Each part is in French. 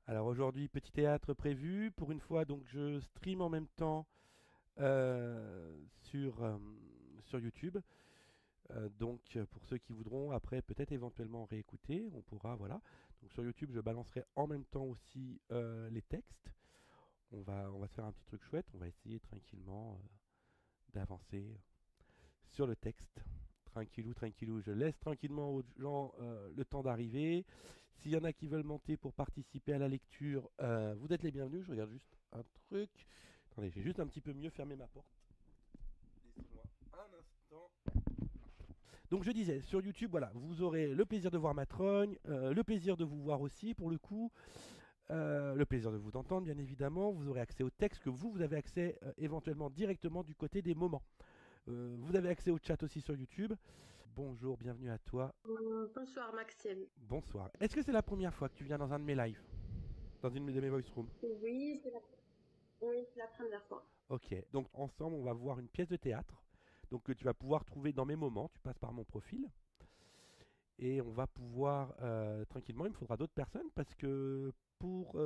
Alors aujourd'hui, petit théâtre prévu. Pour une fois, donc je stream en même temps sur YouTube. Pour ceux qui voudront, après peut-être éventuellement réécouter, on pourra, voilà. Donc sur YouTube, je balancerai en même temps aussi les textes. On va se faire un petit truc chouette. On va essayer tranquillement d'avancer sur le texte. Tranquillou, tranquillou. Je laisse tranquillement aux gens le temps d'arriver. S'il y en a qui veulent monter pour participer à la lecture, vous êtes les bienvenus. Je regarde juste un truc. Attendez, j'ai juste un petit peu mieux fermé ma porte. Laissez-moi un instant. Donc je disais, sur YouTube, voilà, vous aurez le plaisir de voir ma trogne, le plaisir de vous voir aussi pour le coup, le plaisir de vous entendre bien évidemment. Vous aurez accès au texte que vous avez accès éventuellement directement du côté des moments. Vous avez accès au chat aussi sur YouTube. Bonjour, bienvenue à toi. Bonsoir Maxime. Bonsoir. Est-ce que c'est la première fois que tu viens dans un de mes lives? Dans une de mes voice rooms? Oui, c'est la première fois. Ok. Donc ensemble, on va voir une pièce de théâtre. Donc que tu vas pouvoir trouver dans mes moments. Tu passes par mon profil. Et on va pouvoir tranquillement. Il me faudra d'autres personnes parce que pour...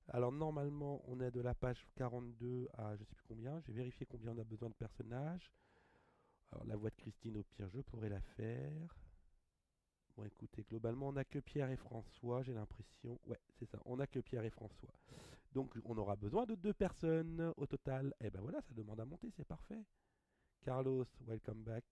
alors normalement, on est de la page 42 à je sais plus combien. J'ai vérifié combien on a besoin de personnages. Alors la voix de Christine, au pire, je pourrais la faire. Bon, écoutez, globalement, on n'a que Pierre et François, j'ai l'impression. Ouais, c'est ça, on n'a que Pierre et François. Donc, on aura besoin de deux personnes au total. Et ben voilà, ça demande à monter, c'est parfait. Carlos, welcome back.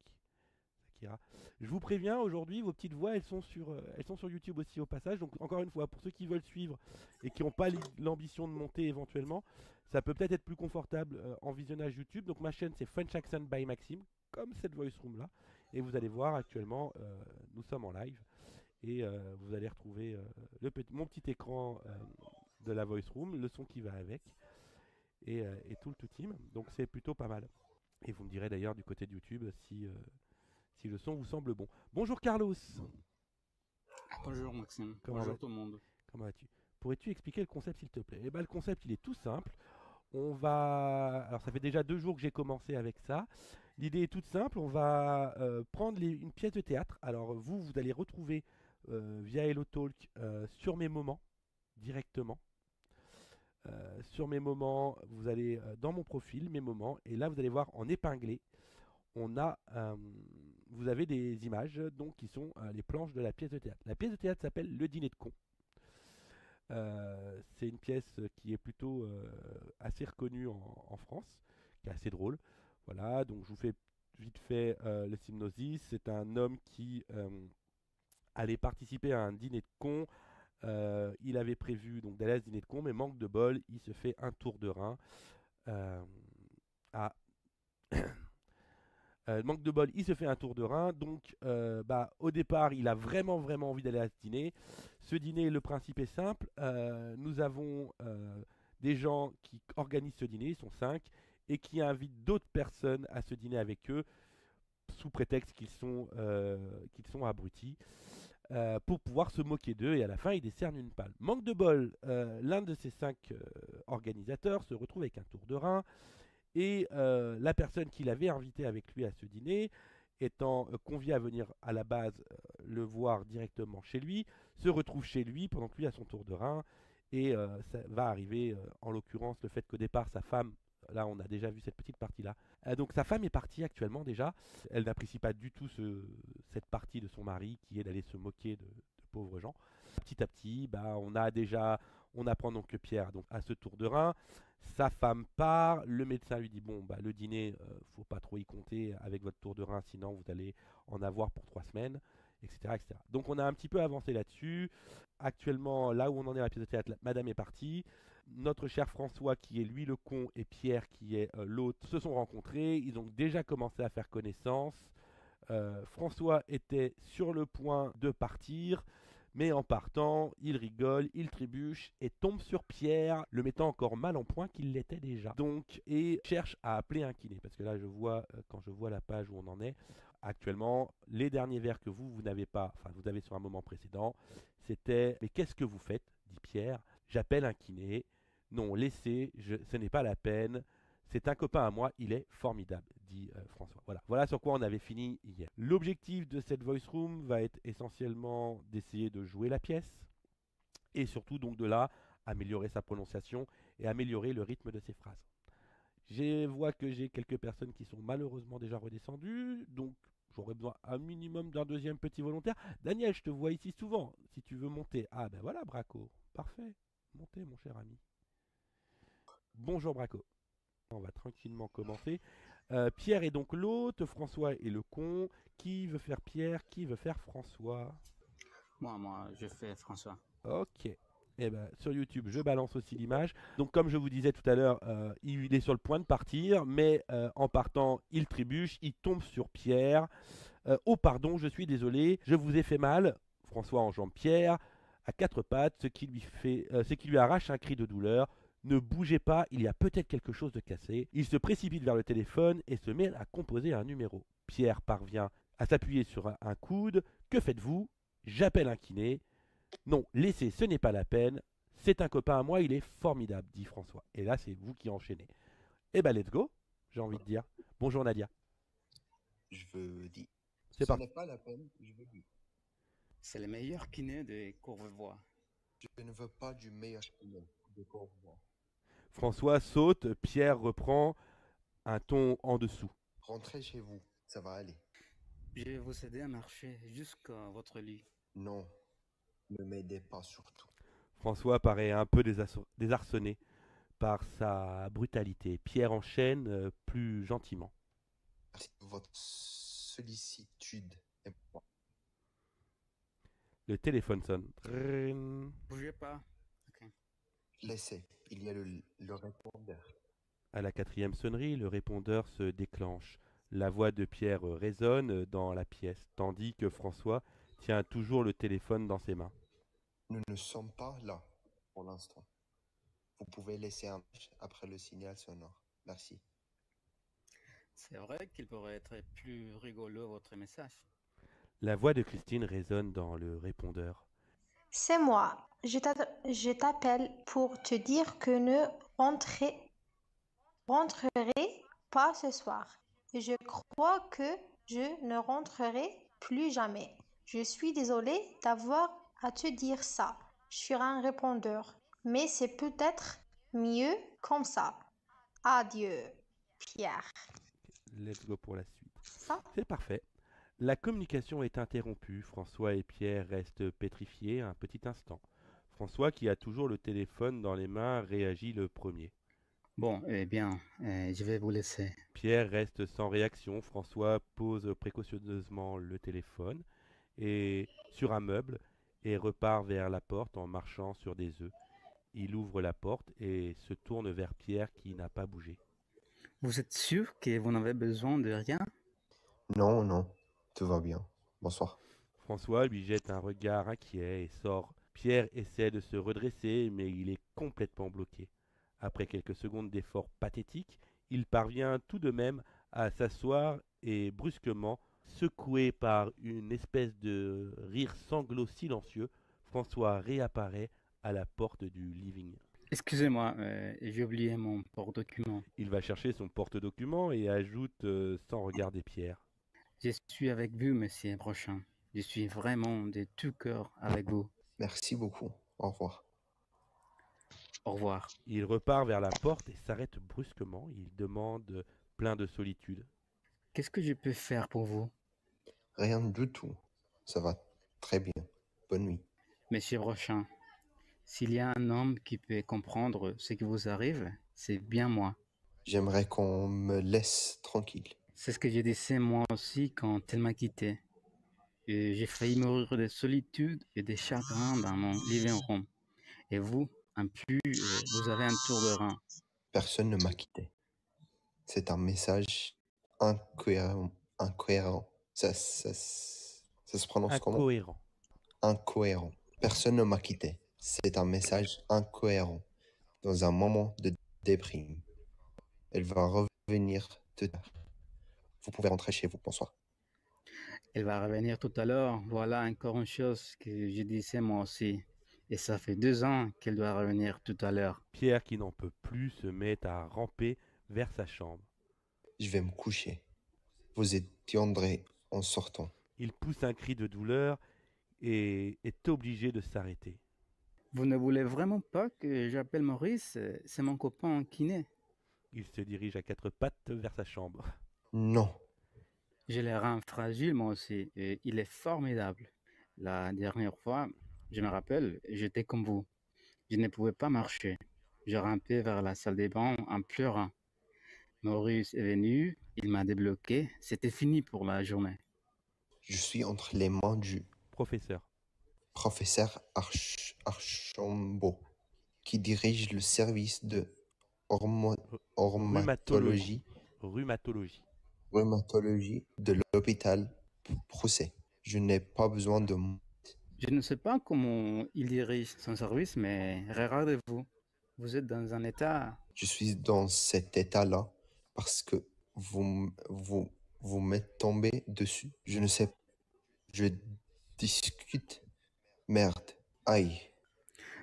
Sakira. Je vous préviens, aujourd'hui, vos petites voix, elles sont sur YouTube aussi au passage. Donc, encore une fois, pour ceux qui veulent suivre et qui n'ont pas l'ambition de monter éventuellement, ça peut peut-être être plus confortable en visionnage YouTube. Donc, ma chaîne, c'est French Accent by Maxime, comme cette voice room là. Et vous allez voir actuellement, nous sommes en live. Et vous allez retrouver mon petit écran de la voice room, le son qui va avec, et tout le tout team. Donc c'est plutôt pas mal. Et vous me direz d'ailleurs du côté de YouTube si le son vous semble bon. Bonjour Carlos, Bonjour Maxime, comment vas, bonjour tout le monde. comment vas-tu? Pourrais-tu expliquer le concept s'il te plaît? Eh ben, le concept il est tout simple. On va. Alors, ça fait déjà 2 jours que j'ai commencé avec ça. L'idée est toute simple. On va prendre une pièce de théâtre. Alors, vous allez retrouver via HelloTalk sur mes moments directement. Sur mes moments, vous allez dans mon profil, mes moments, et là, vous allez voir en épinglé. Vous avez des images donc qui sont les planches de la pièce de théâtre. La pièce de théâtre s'appelle Le Dîner de con. C'est une pièce qui est plutôt assez reconnue en France, qui est assez drôle. Voilà, donc je vous fais vite fait le synopsis. C'est un homme qui allait participer à un dîner de con. Il avait prévu donc d'aller à ce dîner de con, mais manque de bol, il se fait un tour de rein. Euh, à manque de bol, il se fait un tour de rein. Donc, au départ, il a vraiment, vraiment envie d'aller à ce dîner. Ce dîner, le principe est simple. Nous avons des gens qui organisent ce dîner, ils sont 5, et qui invitent d'autres personnes à ce dîner avec eux, sous prétexte qu'ils sont abrutis, pour pouvoir se moquer d'eux. Et à la fin, ils décernent une palme. Manque de bol, l'un de ces 5 organisateurs se retrouve avec un tour de rein. Et la personne qu'il avait invité avec lui à ce dîner, étant convié à venir à la base le voir directement chez lui, se retrouve chez lui pendant que lui a son tour de rein. Et ça va arriver, en l'occurrence, le fait qu'au départ, sa femme, là on a déjà vu cette petite partie-là, donc sa femme est partie actuellement déjà. Elle n'apprécie pas du tout cette partie de son mari qui est d'aller se moquer de pauvres gens. Petit à petit, on apprend donc que Pierre donc, a ce tour de rein. Sa femme part, le médecin lui dit bon le dîner, faut pas trop y compter avec votre tour de rein, sinon vous allez en avoir pour 3 semaines, etc., etc. Donc on a un petit peu avancé là-dessus. Actuellement, là où on en est à la pièce de théâtre, Madame est partie. Notre cher François, qui est lui le con, et Pierre, qui est l'autre, se sont rencontrés. Ils ont déjà commencé à faire connaissance. François était sur le point de partir, mais en partant, il rigole, il trébuche et tombe sur Pierre, le mettant encore mal en point qu'il l'était déjà. Donc, et cherche à appeler un kiné, parce que là, quand je vois la page où on en est, actuellement, les derniers vers que vous n'avez pas, enfin, vous avez sur un moment précédent, c'était mais qu'est-ce que vous faites dit Pierre. J'appelle un kiné. Non, laissez, ce n'est pas la peine. C'est un copain à moi, il est formidable, dit François. Voilà sur quoi on avait fini hier. L'objectif de cette voice room va être essentiellement d'essayer de jouer la pièce et surtout donc de là, améliorer sa prononciation et améliorer le rythme de ses phrases. Je vois que j'ai quelques personnes qui sont malheureusement déjà redescendues, donc j'aurais besoin un minimum d'un deuxième petit volontaire. Daniel, je te vois ici souvent, si tu veux monter. Ah ben voilà Braco, parfait. Montez mon cher ami. Bonjour Braco. On va tranquillement commencer. Pierre est donc l'hôte, François est le con. Qui veut faire Pierre? Qui veut faire François? Moi, je fais François. Ok. Eh ben, sur YouTube, je balance aussi l'image. Donc, comme je vous disais tout à l'heure, il est sur le point de partir, mais en partant, il trébuche, il tombe sur Pierre. Oh, pardon, je suis désolé, je vous ai fait mal. François enjambe Pierre à quatre pattes, ce qui lui arrache un cri de douleur. Ne bougez pas, il y a peut-être quelque chose de cassé. Il se précipite vers le téléphone et se met à composer un numéro. Pierre parvient à s'appuyer sur un coude. Que faites-vous? J'appelle un kiné. Non, laissez, ce n'est pas la peine. C'est un copain à moi, il est formidable, dit François. Et là, c'est vous qui enchaînez. Eh ben, let's go, j'ai envie de dire. Bonjour Nadia. Je veux dire. C'est Ce parti. n'est pas la peine, je veux dire. C'est le meilleur kiné de Courbevoie. Je ne veux pas du meilleur kiné de Courbevoie. François saute, Pierre reprend un ton en dessous. Rentrez chez vous, ça va aller. Je vais vous aider à marcher jusqu'à votre lit. Non, ne m'aidez pas surtout. François paraît un peu désarçonné par sa brutalité. Pierre enchaîne plus gentiment. Merci de votre sollicitude. Et moi. Le téléphone sonne. Trin. Bougez pas. Ok. Laissez, il y a le répondeur. À la quatrième sonnerie, le répondeur se déclenche. La voix de Pierre résonne dans la pièce, tandis que François tient toujours le téléphone dans ses mains. Nous ne sommes pas là pour l'instant. Vous pouvez laisser un message après le signal sonore. Merci. C'est vrai qu'il pourrait être plus rigolo votre message. La voix de Christine résonne dans le répondeur. C'est moi. Je t'appelle pour te dire que ne rentrerai pas ce soir. Et je crois que je ne rentrerai plus jamais. Je suis désolée d'avoir à te dire ça sur un répondeur, mais c'est peut-être mieux comme ça. Adieu, Pierre. Let's go pour la suite. Ça? C'est parfait. La communication est interrompue. François et Pierre restent pétrifiés un petit instant. François, qui a toujours le téléphone dans les mains, réagit le premier. Bon, eh bien, je vais vous laisser. Pierre reste sans réaction. François pose précautionneusement le téléphone et sur un meuble et repart vers la porte en marchant sur des œufs. Il ouvre la porte et se tourne vers Pierre qui n'a pas bougé. Vous êtes sûr que vous n'avez besoin de rien? Non, non, tout va bien. Bonsoir. François lui jette un regard inquiet et sort. Pierre essaie de se redresser, mais il est complètement bloqué. Après quelques secondes d'effort pathétique, il parvient tout de même à s'asseoir et brusquement, secoué par une espèce de rire sanglot silencieux, François réapparaît à la porte du living. Excusez-moi, j'ai oublié mon porte-document. Il va chercher son porte-document et ajoute sans regarder Pierre. Je suis avec vous, monsieur Brochin. Je suis vraiment de tout cœur avec vous. Merci beaucoup. Au revoir. Au revoir. Il repart vers la porte et s'arrête brusquement. Il demande, plein de solitude. Qu'est-ce que je peux faire pour vous? Rien du tout. Ça va très bien. Bonne nuit. Monsieur Brochin, s'il y a un homme qui peut comprendre ce qui vous arrive, c'est bien moi. J'aimerais qu'on me laisse tranquille. C'est ce que je disais moi aussi quand elle m'a quitté. Et j'ai failli mourir de solitude et de chagrin dans mon living room. Et vous, en plus, vous avez un tour de rein. Personne ne m'a quitté. C'est un message incohérent. Ça se prononce comment? Incohérent. Incohérent. Personne ne m'a quitté. C'est un message incohérent. Dans un moment de déprime. Elle va revenir tout à l'heure. Vous pouvez rentrer chez vous. Bonsoir. Elle va revenir tout à l'heure. Voilà encore une chose que je disais moi aussi. Et ça fait 2 ans qu'elle doit revenir tout à l'heure. Pierre, qui n'en peut plus, se met à ramper vers sa chambre. Je vais me coucher. Vous étiendrez en sortant. Il pousse un cri de douleur et est obligé de s'arrêter. Vous ne voulez vraiment pas que j'appelle Maurice? C'est mon copain en kiné. Il se dirige à quatre pattes vers sa chambre. Non, J'ai les reins fragiles, moi aussi, et il est formidable. La dernière fois, je me rappelle, j'étais comme vous. Je ne pouvais pas marcher. Je rampais vers la salle des bains en pleurant. Maurice est venu, il m'a débloqué, c'était fini pour la journée. je suis entre les mains du Professeur. professeur Archambault, qui dirige le service de Rhumatologie. rhumatologie Rhumatologie. rhumatologie de l'hôpital Prousset. Je n'ai pas besoin de... Je ne sais pas comment il dirige son service, mais regardez-vous. Vous êtes dans un état... Je suis dans cet état-là parce que vous m'êtes tombé dessus. Je ne sais pas. Je discute. Merde. Aïe.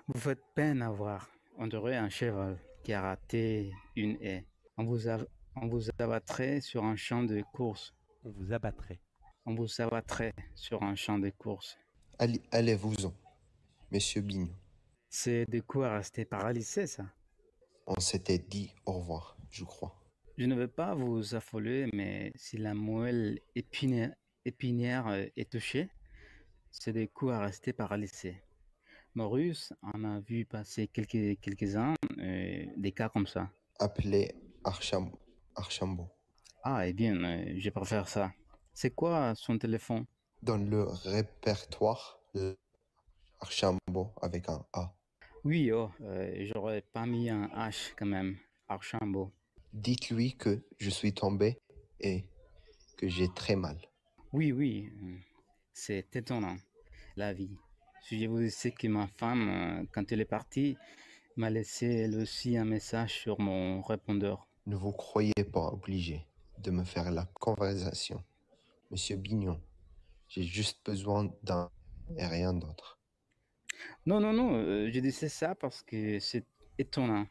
Vous faites peine à voir. On dirait un cheval qui a raté une haie. On vous abattrait sur un champ de course. On vous abattrait. On vous abattrait sur un champ de course. Allez-vous-en, monsieur Bignon. C'est de quoi rester paralysé, ça. On s'était dit au revoir, je crois. Je ne veux pas vous affoler, mais si la moelle épinière est touchée, c'est des coups à rester paralysé. Maurice en a vu passer quelques-uns, des cas comme ça. Appelez Archambault. Ah, eh bien, je préfère ça. C'est quoi son téléphone? Dans le répertoire, Archambault avec un A. Oui, oh, j'aurais pas mis un H quand même. Archambault. Dites-lui que je suis tombé et que j'ai très mal. Oui, c'est étonnant, la vie. Si je vous disais que ma femme, quand elle est partie, m'a laissé elle aussi un message sur mon répondeur. Ne vous croyez pas obligé de me faire la conversation, monsieur Bignon. J'ai juste besoin d'un et rien d'autre. Non, je disais ça parce que c'est étonnant.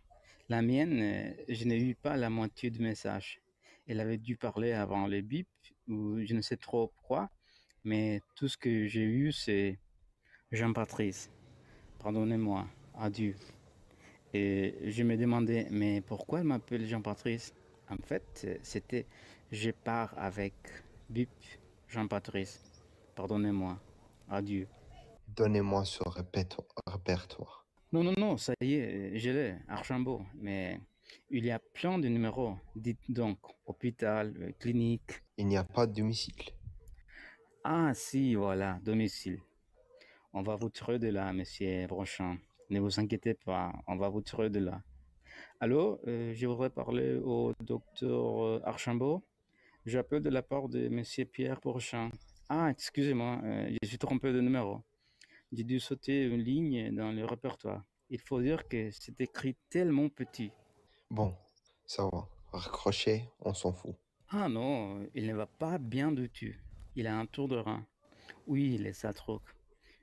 La mienne, je n'ai eu pas la moitié du message. Elle avait dû parler avant le bip, ou je ne sais trop pourquoi, mais tout ce que j'ai eu, c'est Jean-Patrice, pardonnez-moi, adieu. Et je me demandais, mais pourquoi elle m'appelle Jean-Patrice? En fait, c'était je pars avec bip Jean-Patrice, pardonnez-moi, adieu. Donnez-moi ce répertoire. Non, ça y est, je l'ai, Archambault, mais il y a plein de numéros. Dites donc, hôpital, clinique. Il n'y a pas de domicile. Ah si, voilà, domicile. On va vous tirer de là, monsieur Brochant. Ne vous inquiétez pas, on va vous tirer de là. Allô, je voudrais parler au docteur Archambault. J'appelle de la part de monsieur Pierre Brochant. Ah, excusez-moi, je suis trompé de numéro. J'ai dû sauter une ligne dans le répertoire. Il faut dire que c'est écrit tellement petit. Bon, ça va. Raccrochez, on s'en fout. Ah non, il ne va pas bien du tout. Il a un tour de rein. Oui, il est satroc.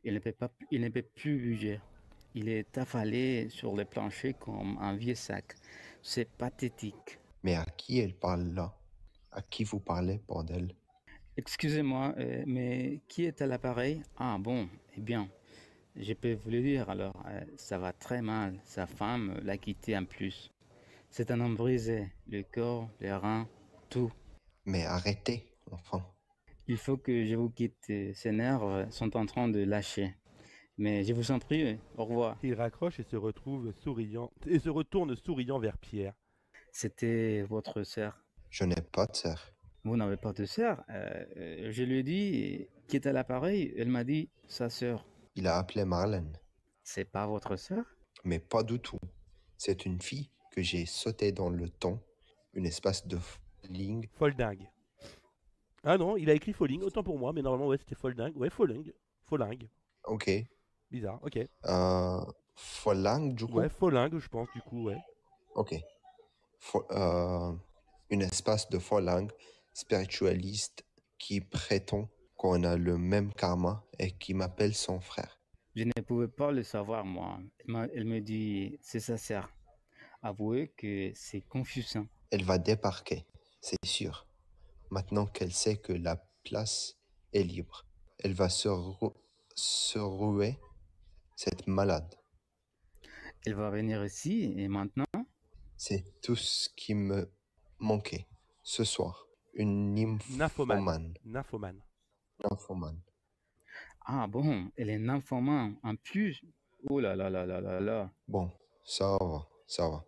Il ne peut plus bouger. Il est affalé sur le plancher comme un vieux sac. C'est pathétique. Mais à qui elle parle là? À qui vous parlez, bordel? Excusez-moi, mais qui est à l'appareil? Ah bon, eh bien, je peux vous le dire alors. Ça va très mal. Sa femme l'a quitté en plus. C'est un homme brisé. Le corps, les reins, tout. Mais arrêtez, enfin. Il faut que je vous quitte. Ces nerfs sont en train de lâcher. Mais je vous en prie, au revoir. Il raccroche et se retrouve souriant et se retourne souriant vers Pierre. C'était votre sœur. Je n'ai pas de sœur. Vous n'avez pas de sœur? Je lui ai dit qui est à l'appareil. Elle m'a dit sa sœur. Il a appelé Marlène. C'est pas votre sœur? Mais pas du tout. C'est une fille que j'ai sautée dans le temps. Une espèce de folding. Folding. Ah non, il a écrit Falling, autant pour moi, mais normalement, ouais, c'était Folding. Ouais, Falling. Falling. Ok. Bizarre, ok. Folang, du coup? Ouais, Falling, je pense, du coup, ouais. Ok. Une espèce de folang spiritualiste qui prétend qu'on a le même karma et qui m'appelle son frère. Je ne pouvais pas le savoir, moi. Elle me dit c'est sa sœur. Avouez que c'est confusant. Elle va débarquer, c'est sûr. Maintenant qu'elle sait que la place est libre, elle va se ruer, cette malade. Elle va venir ici et maintenant? C'est tout ce qui me manquait. Ce soir, une Nymphomane. nymphomane. Nymphomane. Nymphomane. Ah bon, elle est nymphomane en plus. Oh là là là là là là. Bon, ça va, ça va.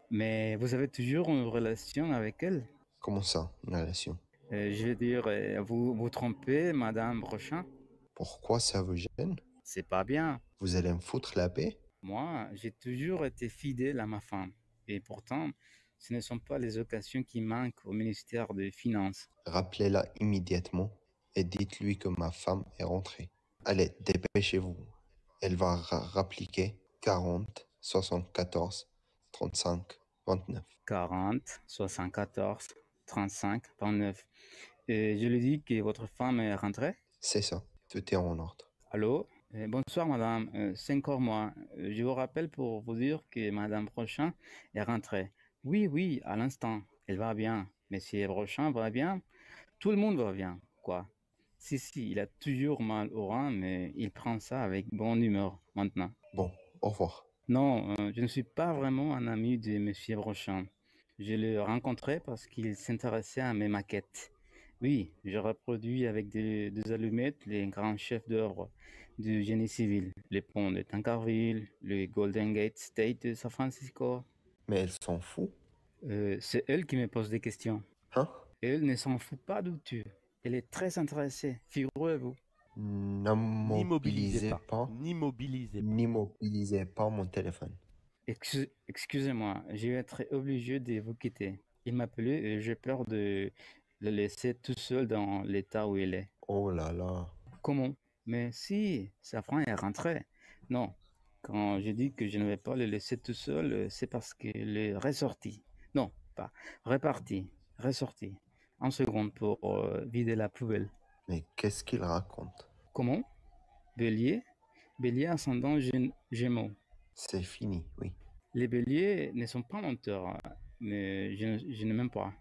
Mais vous avez toujours une relation avec elle? Comment ça, une relation? Je veux dire, vous vous trompez, Madame Brochin? Pourquoi ça vous gêne? C'est pas bien. Vous allez me foutre la paix? Moi, j'ai toujours été fidèle à ma femme. Et pourtant, ce ne sont pas les occasions qui manquent au ministère des Finances. Rappelez-la immédiatement et dites-lui que ma femme est rentrée. Allez, dépêchez-vous. Elle va rappliquer 40, 74, 35, 29. 40, 74, 35, 29. Et je lui dis que votre femme est rentrée? C'est ça, tout est en ordre. Allô? Bonsoir, madame. C'est encore moi. Je vous rappelle pour vous dire que madame Brochin est rentrée. Oui, oui, à l'instant. Elle va bien. Monsieur Brochin va bien. Tout le monde va bien, quoi. Si, si, il a toujours mal au rein, mais il prend ça avec bonne humeur maintenant. Bon, au revoir. Non, je ne suis pas vraiment un ami de monsieur Brochin. Je l'ai rencontré parce qu'il s'intéressait à mes maquettes. Oui, je reproduis avec des allumettes les grands chefs-d'œuvre du génie civil, les ponts de Tancarville, le Golden Gate State de San Francisco. Mais elle s'en fout. C'est elle qui me pose des questions. Hein? Elle ne s'en fout pas du tout. Elle est très intéressée, figurez-vous. N'immobilisez pas. N'immobilisez N'immobilisez pas. pas mon téléphone. Excusez-moi, je vais être obligé de vous quitter. Il m'appelait et j'ai peur de le laisser tout seul dans l'état où il est. Oh là là. Comment? Mais si, Safran est rentré. Non, quand je dis que je ne vais pas le laisser tout seul, c'est parce qu'il est ressorti. Non, pas reparti, ressorti. En seconde pour vider la poubelle. Mais qu'est-ce qu'il raconte? Comment? Bélier? Bélier ascendant Gémeaux. C'est fini, oui. Les béliers ne sont pas menteurs, mais je ne m'aime pas.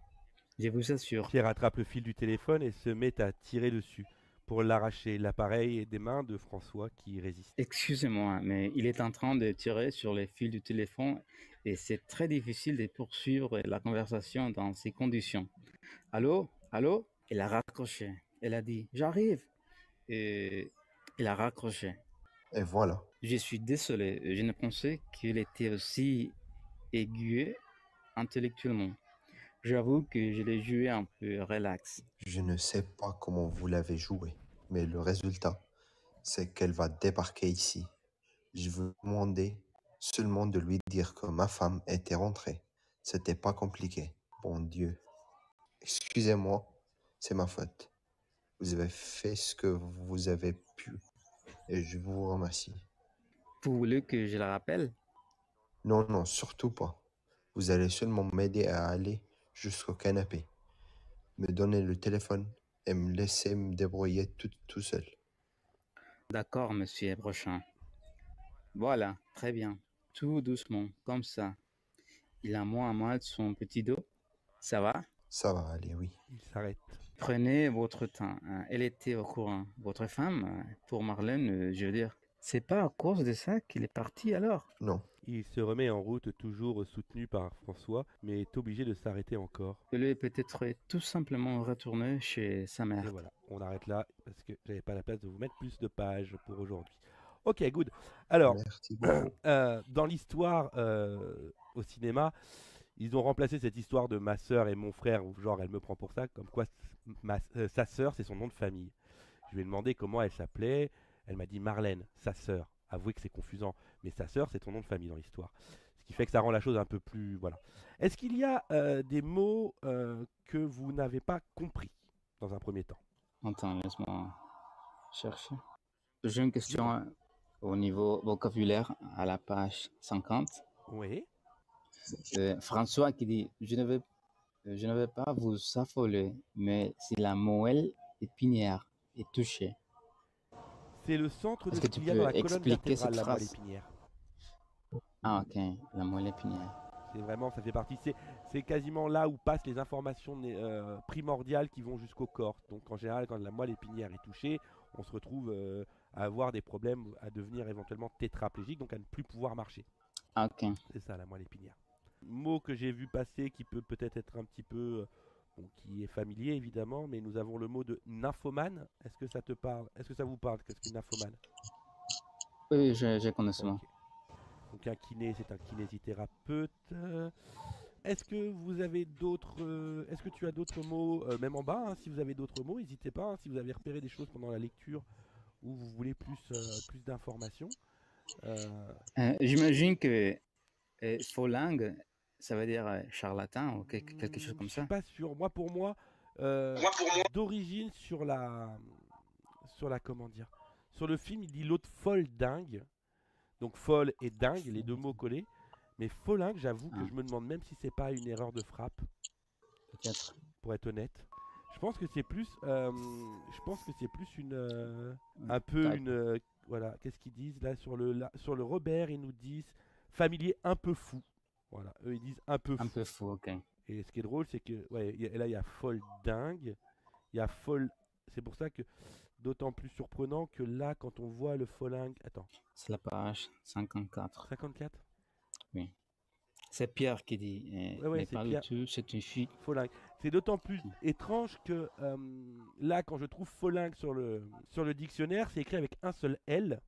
Je vous assure. Pierre attrape le fil du téléphone et se met à tirer dessus pour l'arracher. L'appareil est des mains de François qui résiste. Excusez-moi, mais il est en train de tirer sur les fils du téléphone et c'est très difficile de poursuivre la conversation dans ces conditions. Allô? Allô? Elle a raccroché. Elle a dit j'arrive. Et elle a raccroché. Et voilà. Je suis désolé, je ne pensais qu'il était aussi aiguë intellectuellement. J'avoue que je l'ai joué un peu relax. Je ne sais pas comment vous l'avez joué, mais le résultat, c'est qu'elle va débarquer ici. Je vous demandais seulement de lui dire que ma femme était rentrée. C'était pas compliqué. Bon Dieu. Excusez-moi, c'est ma faute. Vous avez fait ce que vous avez pu et je vous remercie. Vous voulez que je la rappelle? Non, non, surtout pas. Vous allez seulement m'aider à aller jusqu'au canapé, me donner le téléphone et me laisser me débrouiller tout seul. D'accord, monsieur Brochin. Voilà, très bien. Tout doucement, comme ça. Il a moins mal de son petit dos. Ça va? Ça va aller, oui. Il s'arrête. Prenez votre temps, hein. Elle était au courant. Votre femme, pour Marlène, je veux dire, c'est pas à cause de ça qu'il est parti alors? Non, Il se remet en route, toujours soutenu par François, mais est obligé de s'arrêter encore. Il est peut-être tout simplement retourné chez sa Et mère. voilà, on arrête là parce que j'avais pas la place de vous mettre plus de pages pour aujourd'hui. Ok, good. Alors, merci beaucoup. dans l'histoire au cinéma, ils ont remplacé cette histoire de ma sœur et mon frère, où genre elle me prend pour ça, comme quoi sa sœur c'est son nom de famille. Je lui ai demandé comment elle s'appelait, elle m'a dit Marlène, sa sœur. Avouez que c'est confusant, mais sa sœur c'est son nom de famille dans l'histoire. Ce qui fait que ça rend la chose un peu plus... Voilà. Est-ce qu'il y a des mots que vous n'avez pas compris dans un premier temps? Attends, laisse-moi chercher. J'ai une question au niveau vocabulaire à la page 50. Oui. François qui dit je ne vais pas vous affoler, mais si la moelle épinière est touchée. C'est le centre de Est-ce ce que tu qu'il y a dans peux la colonne expliquer vertébrale, cette la moelle phrase? épinière. Ah, ok, la moelle épinière. C'est vraiment, ça fait partie. C'est quasiment là où passent les informations primordiales qui vont jusqu'au corps. Donc en général, quand la moelle épinière est touchée, on se retrouve à avoir des problèmes, à devenir éventuellement tétraplégique, donc à ne plus pouvoir marcher. Ah, ok. C'est ça la moelle épinière. Mot que j'ai vu passer qui peut peut-être être un petit peu, bon, qui est familier évidemment, mais nous avons le mot de nymphomane. Est-ce que ça te parle? Est-ce que ça vous parle? Qu'est-ce qu'une nymphomane? Oui, oui, j'ai connaissement. Ok. Donc un kiné, c'est un kinésithérapeute. Est-ce que vous avez d'autres, est-ce que tu as d'autres mots, même en bas, hein, si vous avez d'autres mots, n'hésitez pas. Hein, si vous avez repéré des choses pendant la lecture ou vous voulez plus d'informations. J'imagine que faux-langue, ça veut dire charlatan ou quelque chose Je comme suis ça. pas sûr. Pour moi, d'origine sur la comment dire, sur le film, il dit l'autre folle dingue. Donc folle et dingue, les deux mots collés. Mais folingue, j'avoue que Ah, je me demande même si c'est pas une erreur de frappe, peut-être. pour être honnête. Je pense que c'est plus une, un peu Type. une, voilà, qu'est-ce qu'ils disent sur le Robert, ils nous disent familier un peu fou. Voilà, eux ils disent un peu Un fou. peu fou, ok. Et ce qui est drôle, c'est que, ouais, là il y a folle dingue, il y a folle. C'est pour ça que d'autant plus surprenant que là, quand on voit le folingue, attends, C'est la page 54. 54. Oui. C'est Pierre qui dit, Ouais, mais c'est pas du Pierre. tout, c'est une fille. Folingue. C'est d'autant plus étrange que là, quand je trouve folingue sur le dictionnaire, c'est écrit avec un seul L.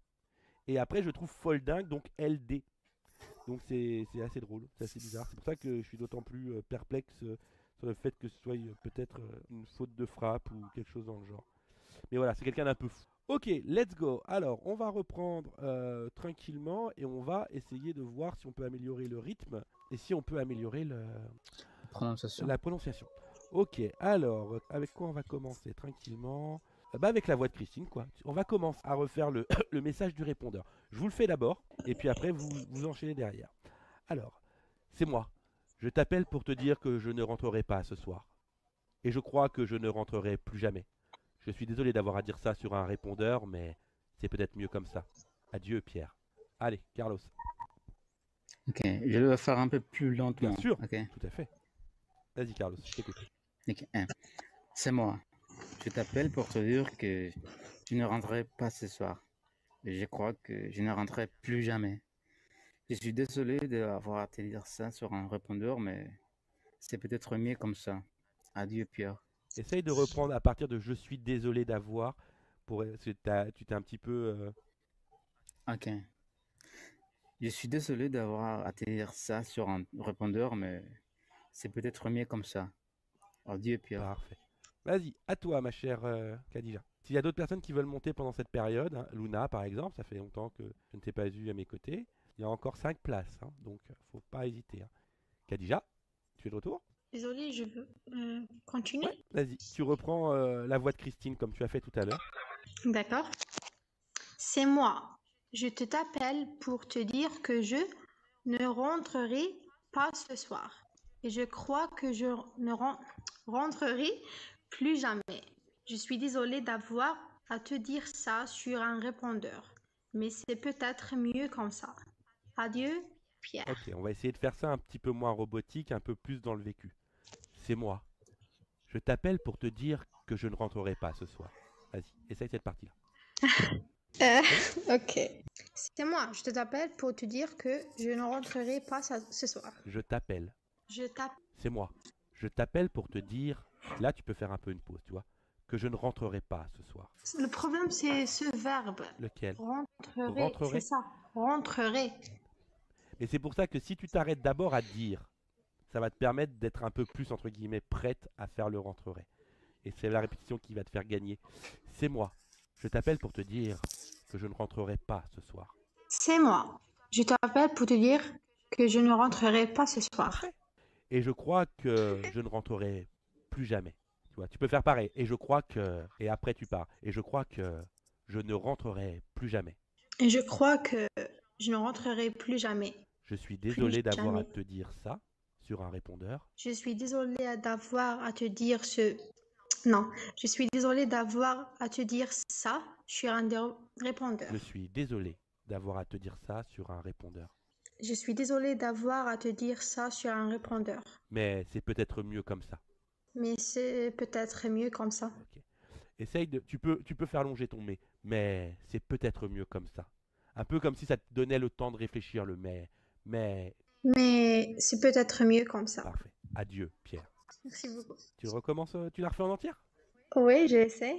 Et après, je trouve foldingue, donc LD. Donc c'est assez drôle, c'est assez bizarre. C'est pour ça que je suis d'autant plus perplexe sur le fait que ce soit peut-être une faute de frappe ou quelque chose dans le genre. Mais voilà, c'est quelqu'un d'un peu fou. Ok, let's go. Alors, on va reprendre tranquillement et on va essayer de voir si on peut améliorer le rythme et si on peut améliorer Prononciation. la prononciation. Ok, alors, avec quoi on va commencer tranquillement? Bah avec la voix de Christine, quoi. On va commencer à refaire le, le message du répondeur. Je vous le fais d'abord, et puis après, vous enchaînez derrière. Alors, c'est moi. Je t'appelle pour te dire que je ne rentrerai pas ce soir. Et je crois que je ne rentrerai plus jamais. Je suis désolé d'avoir à dire ça sur un répondeur, mais c'est peut-être mieux comme ça. Adieu, Pierre. Allez, Carlos. Ok, je vais faire un peu plus lentement. Bien sûr, Ok, tout à fait. Vas-y, Carlos, je t'écoute. ok. C'est moi. Je t'appelle pour te dire que je ne rentrerai pas ce soir. Et je crois que je ne rentrerai plus jamais. Je suis désolé d'avoir à te dire ça sur un répondeur, mais c'est peut-être mieux comme ça. Adieu, Pierre. Essaye de reprendre à partir de je suis désolé d'avoir. Parce que tu t'es un petit peu. Ok. Je suis désolé d'avoir à te dire ça sur un répondeur, mais c'est peut-être mieux comme ça. Adieu, Pierre. Parfait. Vas-y, à toi, ma chère Khadija. S'il y a d'autres personnes qui veulent monter pendant cette période, hein, Luna par exemple, ça fait longtemps que je ne t'ai pas vu à mes côtés. Il y a encore 5 places, hein, donc faut pas hésiter. Hein. Khadija, tu es de retour? Désolée, je veux continuer. Ouais, vas-y. Tu reprends la voix de Christine comme tu as fait tout à l'heure. D'accord. C'est moi. Je te t'appelle pour te dire que je ne rentrerai pas ce soir. Et je crois que je ne rentrerai plus jamais. Je suis désolée d'avoir à te dire ça sur un répondeur. Mais c'est peut-être mieux comme ça. Adieu, Pierre. Ok, on va essayer de faire ça un petit peu moins robotique, un peu plus dans le vécu. C'est moi. Je t'appelle pour te dire que je ne rentrerai pas ce soir. Vas-y, essaye cette partie-là. Ok. C'est moi. Je te t'appelle pour te dire que je ne rentrerai pas ce soir. Je t'appelle. Je t'appelle. C'est moi. Je t'appelle pour te dire. Là, tu peux faire un peu une pause, tu vois. Que je ne rentrerai pas ce soir. Le problème, c'est ce verbe. Lequel? Rentrerai, Rentrerai. c'est ça. Rentrerai. Et c'est pour ça que si tu t'arrêtes d'abord à dire, ça va te permettre d'être un peu plus, entre guillemets, prête à faire le rentrerai. Et c'est la répétition qui va te faire gagner. C'est moi. Je t'appelle pour te dire que je ne rentrerai pas ce soir. C'est moi. Je t'appelle pour te dire que je ne rentrerai pas ce soir. Parfait. Et je crois que je ne rentrerai plus jamais. Tu vois, tu peux faire pareil. Et je crois que... Et après tu pars. Et je crois que je ne rentrerai plus jamais. Et je crois que je ne rentrerai plus jamais. Je suis désolé d'avoir à jamais. te dire ça sur un répondeur. Je suis désolée d'avoir à te dire ce... Non, je suis désolée d'avoir à te dire ça sur un répondeur. Je suis désolé d'avoir à te dire ça sur un répondeur. Je suis désolée d'avoir à te dire ça sur un répondeur. Mais c'est peut-être mieux comme ça. Mais c'est peut-être mieux comme ça. Ok. Essaye de... Tu peux faire longer ton mais c'est peut-être mieux comme ça. Un peu comme si ça te donnait le temps de réfléchir le Mais Mais c'est peut-être mieux comme ça. parfait. Adieu, Pierre. Merci beaucoup. Tu recommences, tu la refais en entière? Oui, j'essaie.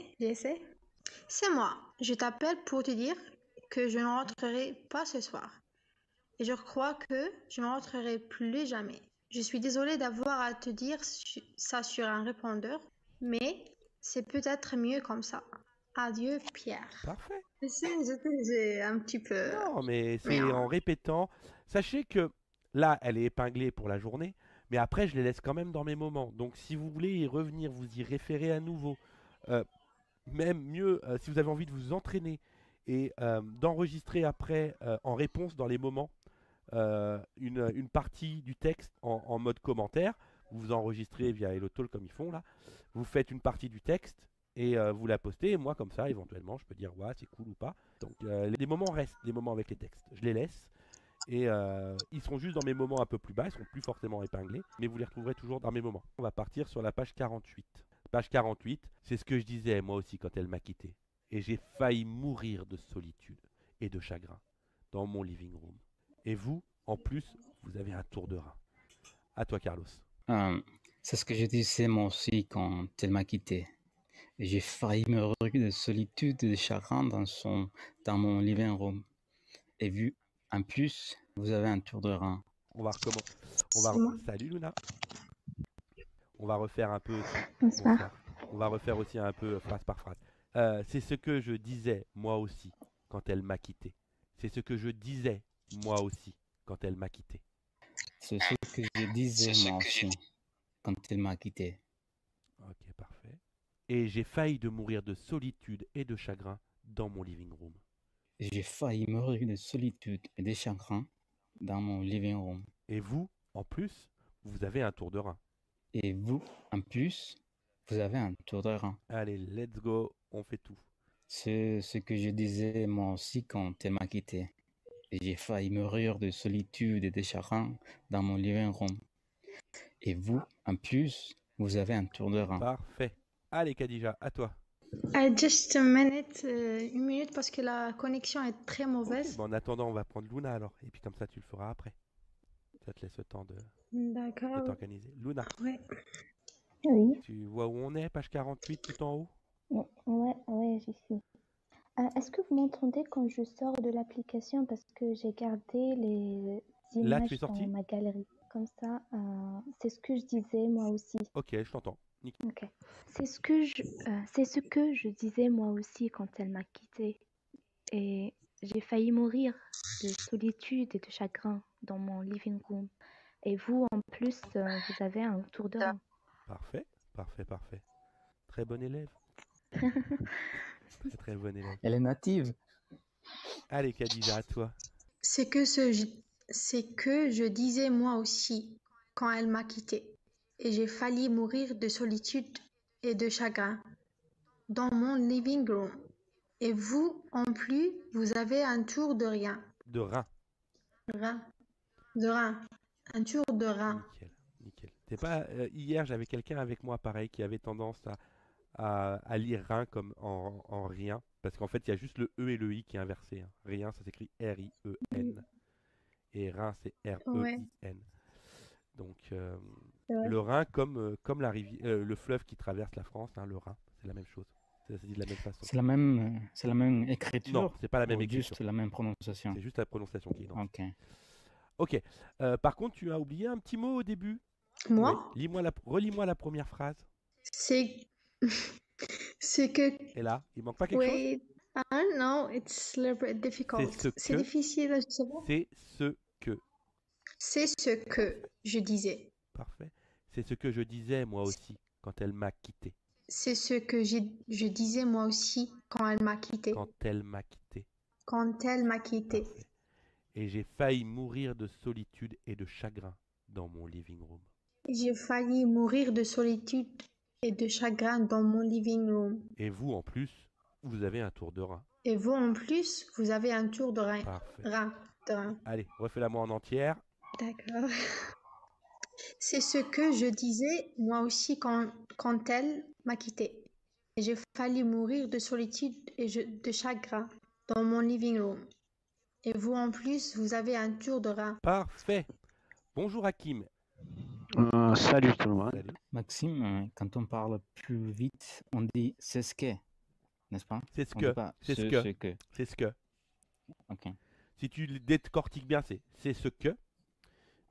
C'est moi. Je t'appelle pour te dire que je ne rentrerai pas ce soir. Et je crois que je ne rentrerai plus jamais. Je suis désolée d'avoir à te dire ça sur un répondeur, mais c'est peut-être mieux comme ça. Adieu, Pierre. Parfait. J'ai un petit peu... Non, mais Mais c'est en répétant. Sachez que là, elle est épinglée pour la journée, mais après, je les laisse quand même dans mes moments. Donc, si vous voulez y revenir, vous y référez à nouveau. Euh, Même mieux, si vous avez envie de vous entraîner et d'enregistrer après en réponse dans les moments une partie du texte en mode commentaire. Vous vous enregistrez via HelloTalk comme ils font là. Vous faites une partie du texte et vous la postez. Et moi, comme ça, éventuellement, je peux dire ouais, c'est cool ou pas. Donc, les moments restent, les moments avec les textes. Je les laisse. Et ils seront juste dans mes moments un peu plus bas, ils seront plus forcément épinglés, mais vous les retrouverez toujours dans mes moments. On va partir sur la page 48. Page 48, c'est ce que je disais moi aussi quand elle m'a quitté. Et j'ai failli mourir de solitude et de chagrin dans mon living room. Et vous, en plus, vous avez un tour de rein. À toi, Carlos. C'est ce que je disais moi aussi quand elle m'a quitté. Et j'ai failli mourir de solitude et de chagrin dans mon living room. Et vu, en plus, vous avez un tour de rein. On va recommencer. c'est moi. Salut Luna. On va refaire un peu aussi. Bonsoir. Bonsoir. On va refaire aussi un peu phrase par phrase. C'est ce que je disais moi aussi quand elle m'a quitté. C'est ce que je disais moi aussi quand elle m'a quitté. C'est ce que je disais moi aussi quand elle m'a quitté. Ok, parfait. Et j'ai failli de mourir de solitude et de chagrin dans mon living room. J'ai failli mourir de solitude et de chagrin dans mon living room. Et vous, en plus, vous avez un tour de rein. Et vous, en plus, vous avez un tour de rein. Allez, let's go, on fait tout. C'est ce que je disais moi aussi quand elle m'a quitté. Et j'ai failli mourir de solitude et de chagrin dans mon living room. Et vous, en plus, vous avez un tour de rein. Parfait. Allez, Khadija, à toi. Just a minute, une minute parce que la connexion est très mauvaise. Ok, bon, en attendant, on va prendre Luna alors. Et puis comme ça, tu le feras après. Ça te laisse le temps de D'accord. t'organiser. Luna, Ouais. Oui, tu vois où on est, page 48, tout en haut? ouais, j'y suis. Est-ce que vous m'entendez quand je sors de l'application parce que j'ai gardé les Là, tu es images dans sorti? ma galerie. Comme ça, c'est ce que je disais moi aussi. Ok, je t'entends. Nickel. Ok. C'est ce que je disais moi aussi quand elle m'a quitté. Et j'ai failli mourir de solitude et de chagrin dans mon living room. Et vous, en plus, vous avez un tour de rein. Parfait, parfait, parfait. Très bon élève. Très bon élève. Elle est native. Allez, Khadija, à toi. C'est que je disais moi aussi quand elle m'a quitté. Et j'ai failli mourir de solitude et de chagrin dans mon living room. Et vous, en plus, vous avez un tour de rien. De rein. De rein. Un tour de rein. Nickel, nickel. C'est pas hier, j'avais quelqu'un avec moi pareil qui avait tendance à lire rein comme en rien, parce qu'en fait il y a juste le E et le I qui est inversé. Hein. Rien, ça s'écrit R-I-E-N, et rein c'est R-E-I-N. Donc Ouais. le Rhin comme la rivière, le fleuve qui traverse la France, hein, le Rhin, c'est la même chose. Ça se dit de la même façon. C'est la même écriture. Non, c'est pas la même ou écriture. juste la même prononciation. C'est juste la prononciation qui est identique. Ok. Ok. Par contre, tu as oublié un petit mot au début. Moi, Ouais. Relis-moi la première phrase. c'est que... Et là, il manque pas quelque chose? Wait, I don't know, it's a little bit difficult. C'est ce C'est que- difficile, je sais pas. C'est ce que. C'est ce que je disais. Parfait. C'est ce que je disais moi aussi quand elle m'a quitté. C'est ce que je disais moi aussi quand elle m'a quitté. Quand elle m'a quitté. Quand elle m'a quitté. Parfait. Et j'ai failli mourir de solitude et de chagrin dans mon living room. J'ai failli mourir de solitude et de chagrin dans mon living room. Et vous, en plus, vous avez un tour de rein. Et vous, en plus, vous avez un tour de rein. Parfait. De rein. Allez, refais-la moi en entière. D'accord. C'est ce que je disais moi aussi quand elle m'a quitté. Et j'ai failli mourir de solitude et de chagrin dans mon living room. Et vous en plus, vous avez un tour de rein. Parfait. Bonjour Hakim. Salut tout le monde. Salut. Maxime, quand on parle plus vite, on dit c'est ce que, n'est-ce pas? C'est ce On que. dit pas C'est ce ce que. que. C'est ce que. Ok. Si tu le décortiques bien, c'est ce que.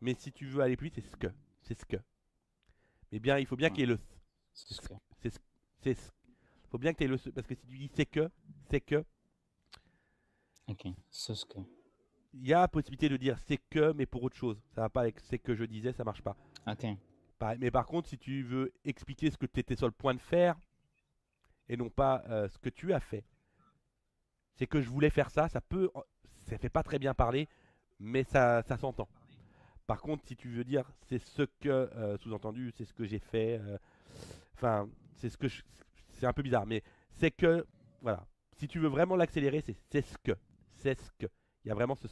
Mais si tu veux aller plus vite, c'est ce que. C'est ce que. Mais bien, il faut bien qu'il y ait le. C'est ce que. C'est ce. Faut bien que tu aies le. Parce que si tu dis c'est que. Ok. C'est ce que. Il y a possibilité de dire c'est que, mais pour autre chose. Ça va pas avec c'est que je disais, ça marche pas. Ok. Mais par contre, si tu veux expliquer ce que tu étais sur le point de faire, et non pas ce que tu as fait, c'est que je voulais faire ça, ça fait pas très bien parler, mais ça s'entend. Par contre, si tu veux dire c'est ce que, sous-entendu, c'est ce que j'ai fait, enfin, c'est un peu bizarre, mais c'est que, voilà. Si tu veux vraiment l'accélérer, c'est ce que. C'est ce que. Il y a vraiment ce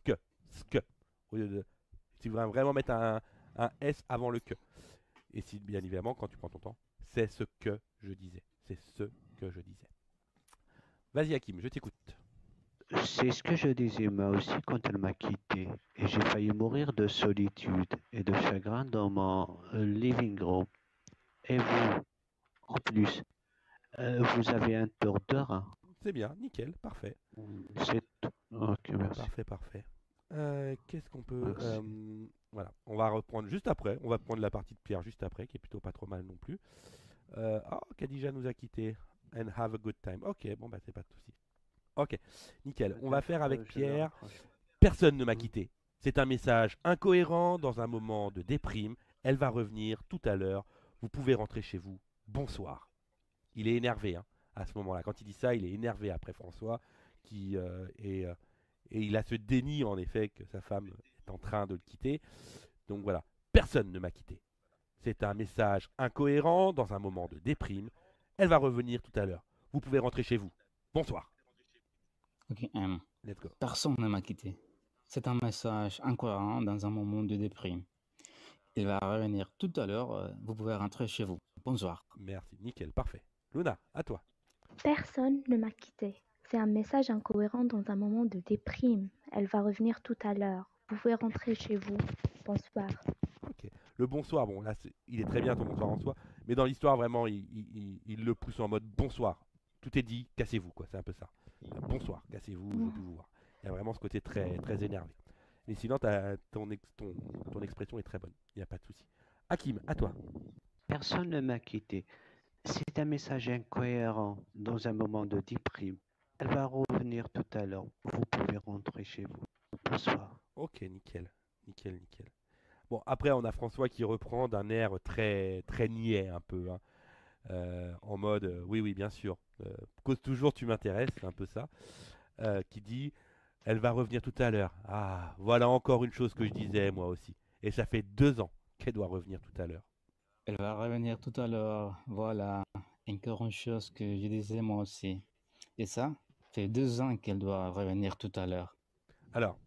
que. Au lieu de, si tu veux vraiment mettre un S avant le que. Et si, bien évidemment, quand tu prends ton temps, c'est ce que je disais. C'est ce que je disais. Vas-y, Hakim, je t'écoute. C'est ce que je disais moi aussi quand elle m'a quitté. Et j'ai failli mourir de solitude et de chagrin dans mon living room. Et vous, en plus, vous avez un tour de rein. C'est bien, nickel, parfait. C'est tout. Ok, merci. Parfait. Qu'est-ce qu'on peut. Merci. Voilà, on va reprendre juste après. On va prendre la partie de Pierre juste après, qui est plutôt pas trop mal non plus. Khadija nous a quittés. And have a good time. Ok, bon, bah, c'est pas de souci. Ok, nickel. On va faire avec Pierre. Personne ne m'a quitté. C'est un message incohérent dans un moment de déprime. Elle va revenir tout à l'heure. Vous pouvez rentrer chez vous. Bonsoir. Il est énervé hein, à ce moment-là. Quand il dit ça, il est énervé après François. Et il a ce déni en effet que sa femme est en train de le quitter. Donc voilà, personne ne m'a quitté. C'est un message incohérent dans un moment de déprime. Elle va revenir tout à l'heure. Vous pouvez rentrer chez vous. Bonsoir. Ok. Let's go. Personne ne m'a quitté. C'est un message incohérent dans un moment de déprime. Il va revenir tout à l'heure. Vous pouvez rentrer chez vous. Bonsoir. Merci, nickel, parfait. Luna, à toi. Personne ne m'a quitté. C'est un message incohérent dans un moment de déprime. Elle va revenir tout à l'heure. Vous pouvez rentrer chez vous. Bonsoir. Ok. Le bonsoir, bon, là, il est très bien ton bonsoir en soi, mais dans l'histoire, vraiment, il le pousse en mode bonsoir. Tout est dit, cassez-vous, quoi, c'est un peu ça. Bonsoir, cassez-vous, je veux plus vous voir. Il y a vraiment ce côté très, très énervé. Mais sinon, ton expression est très bonne, il n'y a pas de souci. Hakim, à toi. Personne ne m'a quitté. C'est un message incohérent dans un moment de déprime. Elle va revenir tout à l'heure. Vous pouvez rentrer chez vous. Bonsoir. Ok, nickel. Bon, après, on a François qui reprend d'un air très, très niais, un peu. Hein. En mode, oui, bien sûr. Cause toujours, tu m'intéresses, c'est un peu ça. Qui dit, elle va revenir tout à l'heure. Ah, voilà encore une chose que je disais, moi aussi. Et ça fait 2 ans qu'elle doit revenir tout à l'heure. Elle va revenir tout à l'heure. Voilà. Encore une chose que je disais moi aussi. Et ça fait 2 ans qu'elle doit revenir tout à l'heure. Alors,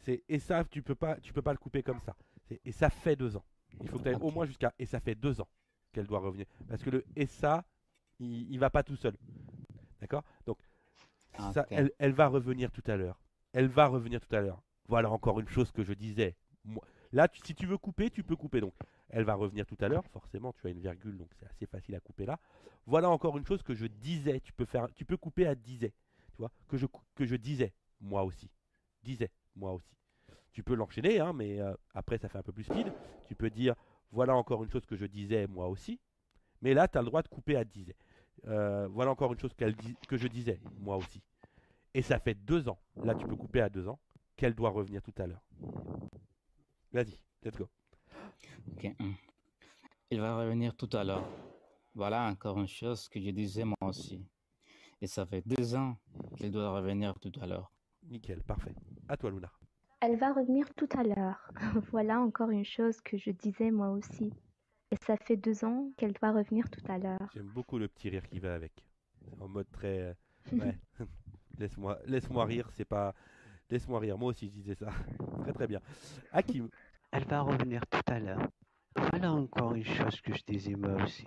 et ça, tu peux pas le couper comme ça. Et ça fait 2 ans. Il faut que tu ailles au moins jusqu'à et ça fait 2 ans qu'elle doit revenir. Parce que le et ça, il va pas tout seul. D'accord? Donc, ça, elle va revenir tout à l'heure. Elle va revenir tout à l'heure. Voilà encore une chose que je disais. Là, si tu veux couper, tu peux couper. Donc, elle va revenir tout à l'heure. Forcément, tu as une virgule, donc c'est assez facile à couper là. Voilà encore une chose que je disais. Tu peux couper à disais. Tu vois? Que je disais, moi aussi. Disais, moi aussi. Tu peux l'enchaîner, hein, mais après, ça fait un peu plus speed. Tu peux dire, voilà encore une chose que je disais, moi aussi. Mais là, tu as le droit de couper à disais. Voilà encore une chose que je disais, moi aussi. Et ça fait 2 ans. Là, tu peux couper à 2 ans qu'elle doit revenir tout à l'heure. Vas-y, let's go. Ok. Il va revenir tout à l'heure. Voilà encore une chose que je disais moi aussi. Et ça fait 2 ans qu'elle doit revenir tout à l'heure. Nickel, parfait. À toi, Luna. Elle va revenir tout à l'heure. Voilà encore une chose que je disais moi aussi. Et ça fait 2 ans qu'elle doit revenir tout à l'heure. J'aime beaucoup le petit rire qui va avec. En mode très... ouais. Laisse-moi rire, c'est pas... Laisse-moi rire, moi aussi je disais ça. Très très bien. Hakim. Elle va revenir tout à l'heure. Voilà encore une chose que je disais moi aussi.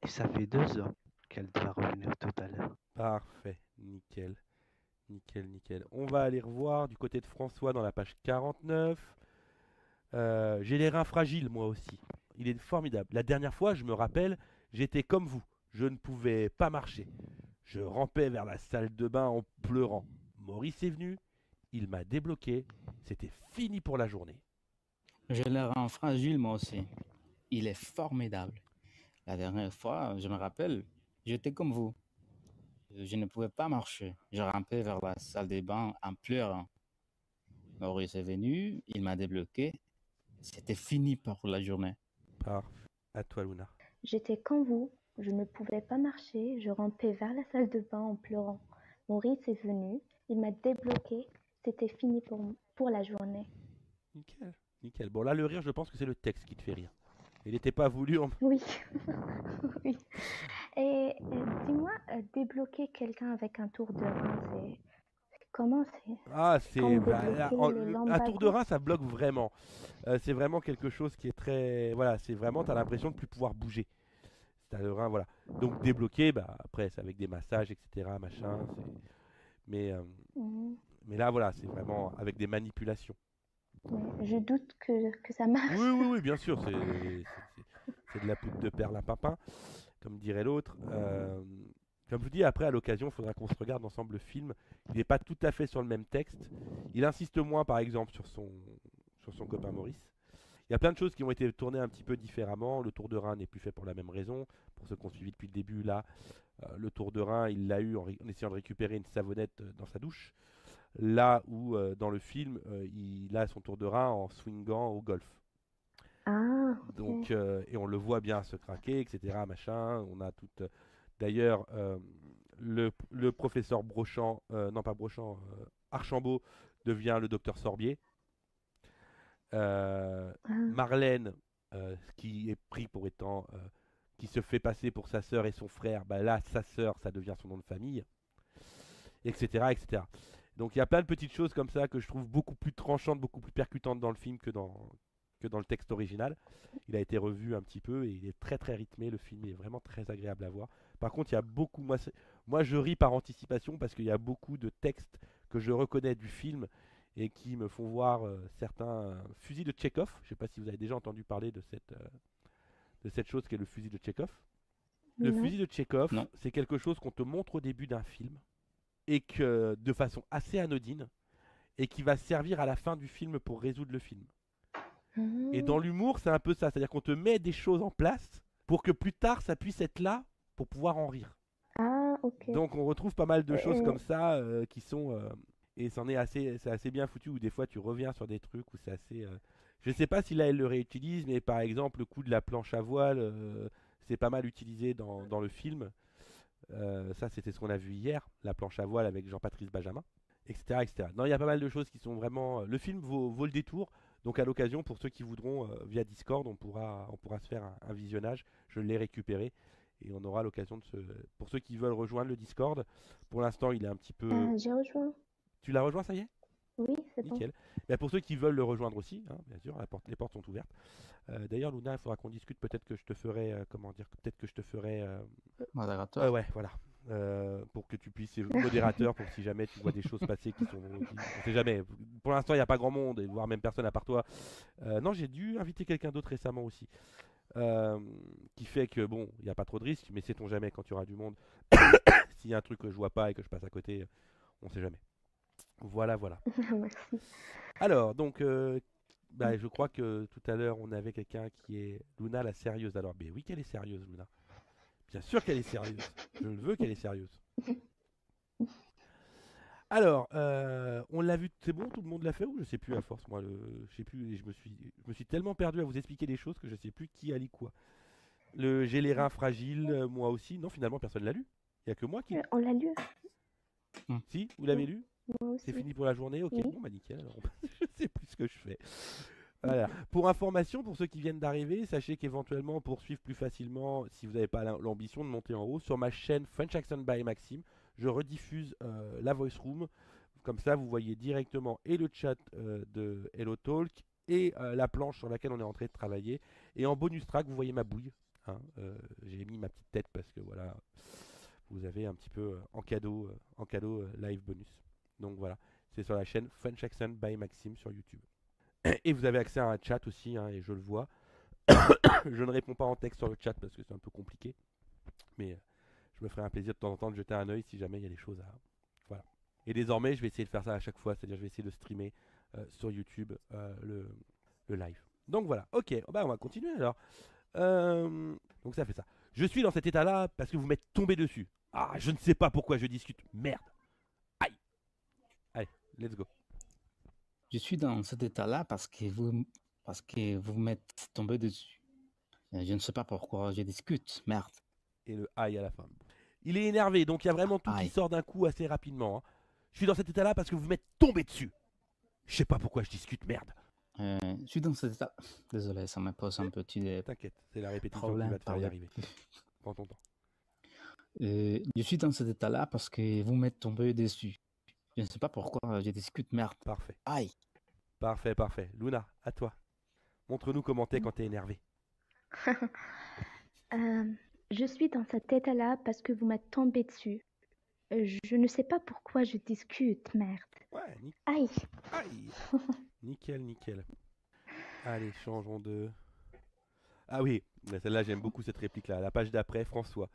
Et ça fait 2 ans qu'elle doit revenir tout à l'heure. Parfait, nickel. Nickel, nickel. On va aller revoir du côté de François dans la page 49. J'ai les reins fragiles, moi aussi. Il est formidable. La dernière fois, je me rappelle, j'étais comme vous. Je ne pouvais pas marcher. Je rampais vers la salle de bain en pleurant. Maurice est venu, il m'a débloqué. C'était fini pour la journée. Je le rends fragile, moi aussi. Il est formidable. La dernière fois, je me rappelle, j'étais comme vous. Je ne pouvais pas marcher. Je rampais vers la salle des bains en pleurant. Maurice est venu, il m'a débloqué. C'était fini pour la journée. Parfait. À toi, Luna. J'étais comme vous, je ne pouvais pas marcher, je rampais vers la salle de bain en pleurant. Maurice est venu, il m'a débloqué, c'était fini pour la journée. Nickel. Nickel. Bon, là, le rire, je pense que c'est le texte qui te fait rire. Il n'était pas voulu en... Oui, oui. Et dis-moi, débloquer quelqu'un avec un tour de rein, c'est... Comment c'est? Ah, c'est... Comme bah, débloquer là, le un tour de lumbago? rein, ça bloque vraiment. C'est vraiment quelque chose qui est très... Voilà, c'est vraiment, t'as l'impression de plus pouvoir bouger. T'as le rein, voilà. Donc débloqué, bah, après, c'est avec des massages, etc., machin. Mais, euh, Mhm. mais là, voilà, c'est vraiment avec des manipulations. Mais je doute que ça marche. Oui, oui, oui, bien sûr, c'est de la poudre de perlimpinpin, comme dirait l'autre. Comme je vous dis, après, à l'occasion, il faudra qu'on se regarde ensemble le film. Il n'est pas tout à fait sur le même texte. Il insiste moins, par exemple, sur son copain Maurice. Il y a plein de choses qui ont été tournées un petit peu différemment. Le Tour de Rhin n'est plus fait pour la même raison. Pour ceux qui ont suivi depuis le début, là, le Tour de Rhin, il l'a eu en essayant de récupérer une savonnette dans sa douche. Là où, dans le film, il a son Tour de Rhin en swingant au golf. Ah, ok. Donc, et on le voit bien se craquer, etc. Machin. On a toute. D'ailleurs, le professeur Brochant, non pas Brochant, Archambault devient le docteur Sorbier. Ah, Marlène, qui est pris pour étant, qui se fait passer pour sa sœur et son frère, bah là, sa sœur, ça devient son nom de famille, etc., etc. Donc il y a plein de petites choses comme ça que je trouve beaucoup plus tranchantes, beaucoup plus percutantes dans le film que dans le texte original. Il a été revu un petit peu et il est très très rythmé. Le film est vraiment très agréable à voir. Par contre, il y a beaucoup. Moi je ris par anticipation parce qu'il y a beaucoup de textes que je reconnais du film et qui me font voir certains fusils de Tchekhov. Je ne sais pas si vous avez déjà entendu parler de cette chose qu'est le fusil de Tchekhov. Le non. fusil de Tchekhov, Non. c'est quelque chose qu'on te montre au début d'un film et que de façon assez anodine et qui va servir à la fin du film pour résoudre le film. Et dans Mhm. l'humour, c'est un peu ça, c'est-à-dire qu'on te met des choses en place pour que plus tard ça puisse être là pour pouvoir en rire. Ah, ok. Donc on retrouve pas mal de choses Euh, comme ça qui sont et c'est assez bien foutu où des fois tu reviens sur des trucs où c'est assez je sais pas si là elle le réutilise mais par exemple le coup de la planche à voile c'est pas mal utilisé dans le film. Ça c'était ce qu'on a vu hier, la planche à voile avec Jean-Patrice Benjamin, etc., etc. Non, il y a pas mal de choses qui sont vraiment le film vaut le détour. Donc à l'occasion, pour ceux qui voudront, via Discord, on pourra se faire un visionnage. Je l'ai récupéré et on aura l'occasion de se... Pour ceux qui veulent rejoindre le Discord, pour l'instant il est un petit peu... j'ai rejoint. Tu l'as rejoint, ça y est? Oui, c'est bon. Nickel. Ben, pour ceux qui veulent le rejoindre aussi, hein, bien sûr, les portes sont ouvertes. D'ailleurs, Luna, il faudra qu'on discute. Peut-être que je te ferai, comment dire, peut-être que je te ferai... Modérateur. ouais, voilà. Pour que tu puisses, modérateur, pour si jamais tu vois des choses passer on sait jamais. Pour l'instant, il n'y a pas grand monde, et voire même personne à part toi. Non, j'ai dû inviter quelqu'un d'autre récemment aussi. Qui fait que, bon, il n'y a pas trop de risques, mais sait-on jamais quand il y aura du monde. S'il y a un truc que je vois pas et que je passe à côté, on sait jamais. Voilà, voilà. Merci. Alors, donc, je crois que tout à l'heure, on avait quelqu'un qui est Luna la sérieuse. Alors, mais oui qu'elle est sérieuse, Luna. Bien sûr qu'elle est sérieuse. Je le veux qu'elle est sérieuse. Alors, on l'a vu, c'est bon, tout le monde l'a fait ou je sais plus à force, moi, je sais plus, et je me suis tellement perdu à vous expliquer des choses que je sais plus qui a lu quoi. J'ai les reins fragiles, moi aussi. Non, finalement, personne l'a lu. Il n'y a que moi qui. On l'a lu, Si, vous l'avez lu? moi C'est aussi. fini pour la journée? Ok, Oui. bon, bah nickel. Alors, je sais plus ce que je fais. Voilà. Pour information, pour ceux qui viennent d'arriver, sachez qu'éventuellement, pour suivre plus facilement, si vous n'avez pas l'ambition de monter en haut, sur ma chaîne French Accent by Maxime, je rediffuse la voice room. Comme ça, vous voyez directement et le chat de Hello Talk et la planche sur laquelle on est en train de travailler. Et en bonus track, vous voyez ma bouille. Hein, j'ai mis ma petite tête parce que voilà, vous avez un petit peu en cadeau live bonus. Donc voilà, c'est sur la chaîne French Accent by Maxime sur YouTube. Et vous avez accès à un chat aussi, hein, et je le vois. Je ne réponds pas en texte sur le chat parce que c'est un peu compliqué. Mais je me ferai un plaisir de temps en temps de jeter un œil si jamais il y a des choses à... Voilà. Et désormais, je vais essayer de faire ça à chaque fois. C'est-à-dire je vais essayer de streamer sur YouTube le live. Donc voilà, ok, bah, on va continuer alors. Donc ça fait ça. Je suis dans cet état-là parce que vous m'êtes tombé dessus. Ah, je ne sais pas pourquoi je discute. Merde. Aïe. Allez, let's go. Je suis dans cet état-là parce que vous m'êtes tombé dessus. Je ne sais pas pourquoi je discute. Merde. Et le aïe à la fin. Il est énervé, donc il y a vraiment tout qui Aïe. sort d'un coup assez rapidement. Hein. Je suis dans cet état-là parce que vous m'êtes tombé dessus. Je sais pas pourquoi je discute, merde. Je suis dans cet état. Désolé, ça me pose un petit T'inquiète, c'est la répétition problème. qui va te faire y Pardon. arriver. Prends ton temps. Je suis dans cet état-là parce que vous m'êtes tombé dessus. Je ne sais pas pourquoi je discute. Merde. Parfait. Aïe. Parfait, parfait. Luna, à toi. Montre-nous comment t'es quand t'es énervé. Je suis dans cet état-là parce que vous m'êtes tombé dessus. Je ne sais pas pourquoi je discute, merde. Ouais, Aïe. aïe. Nickel, nickel. Allez, changeons de... Ah oui, celle-là, j'aime beaucoup cette réplique-là. À la page d'après, François.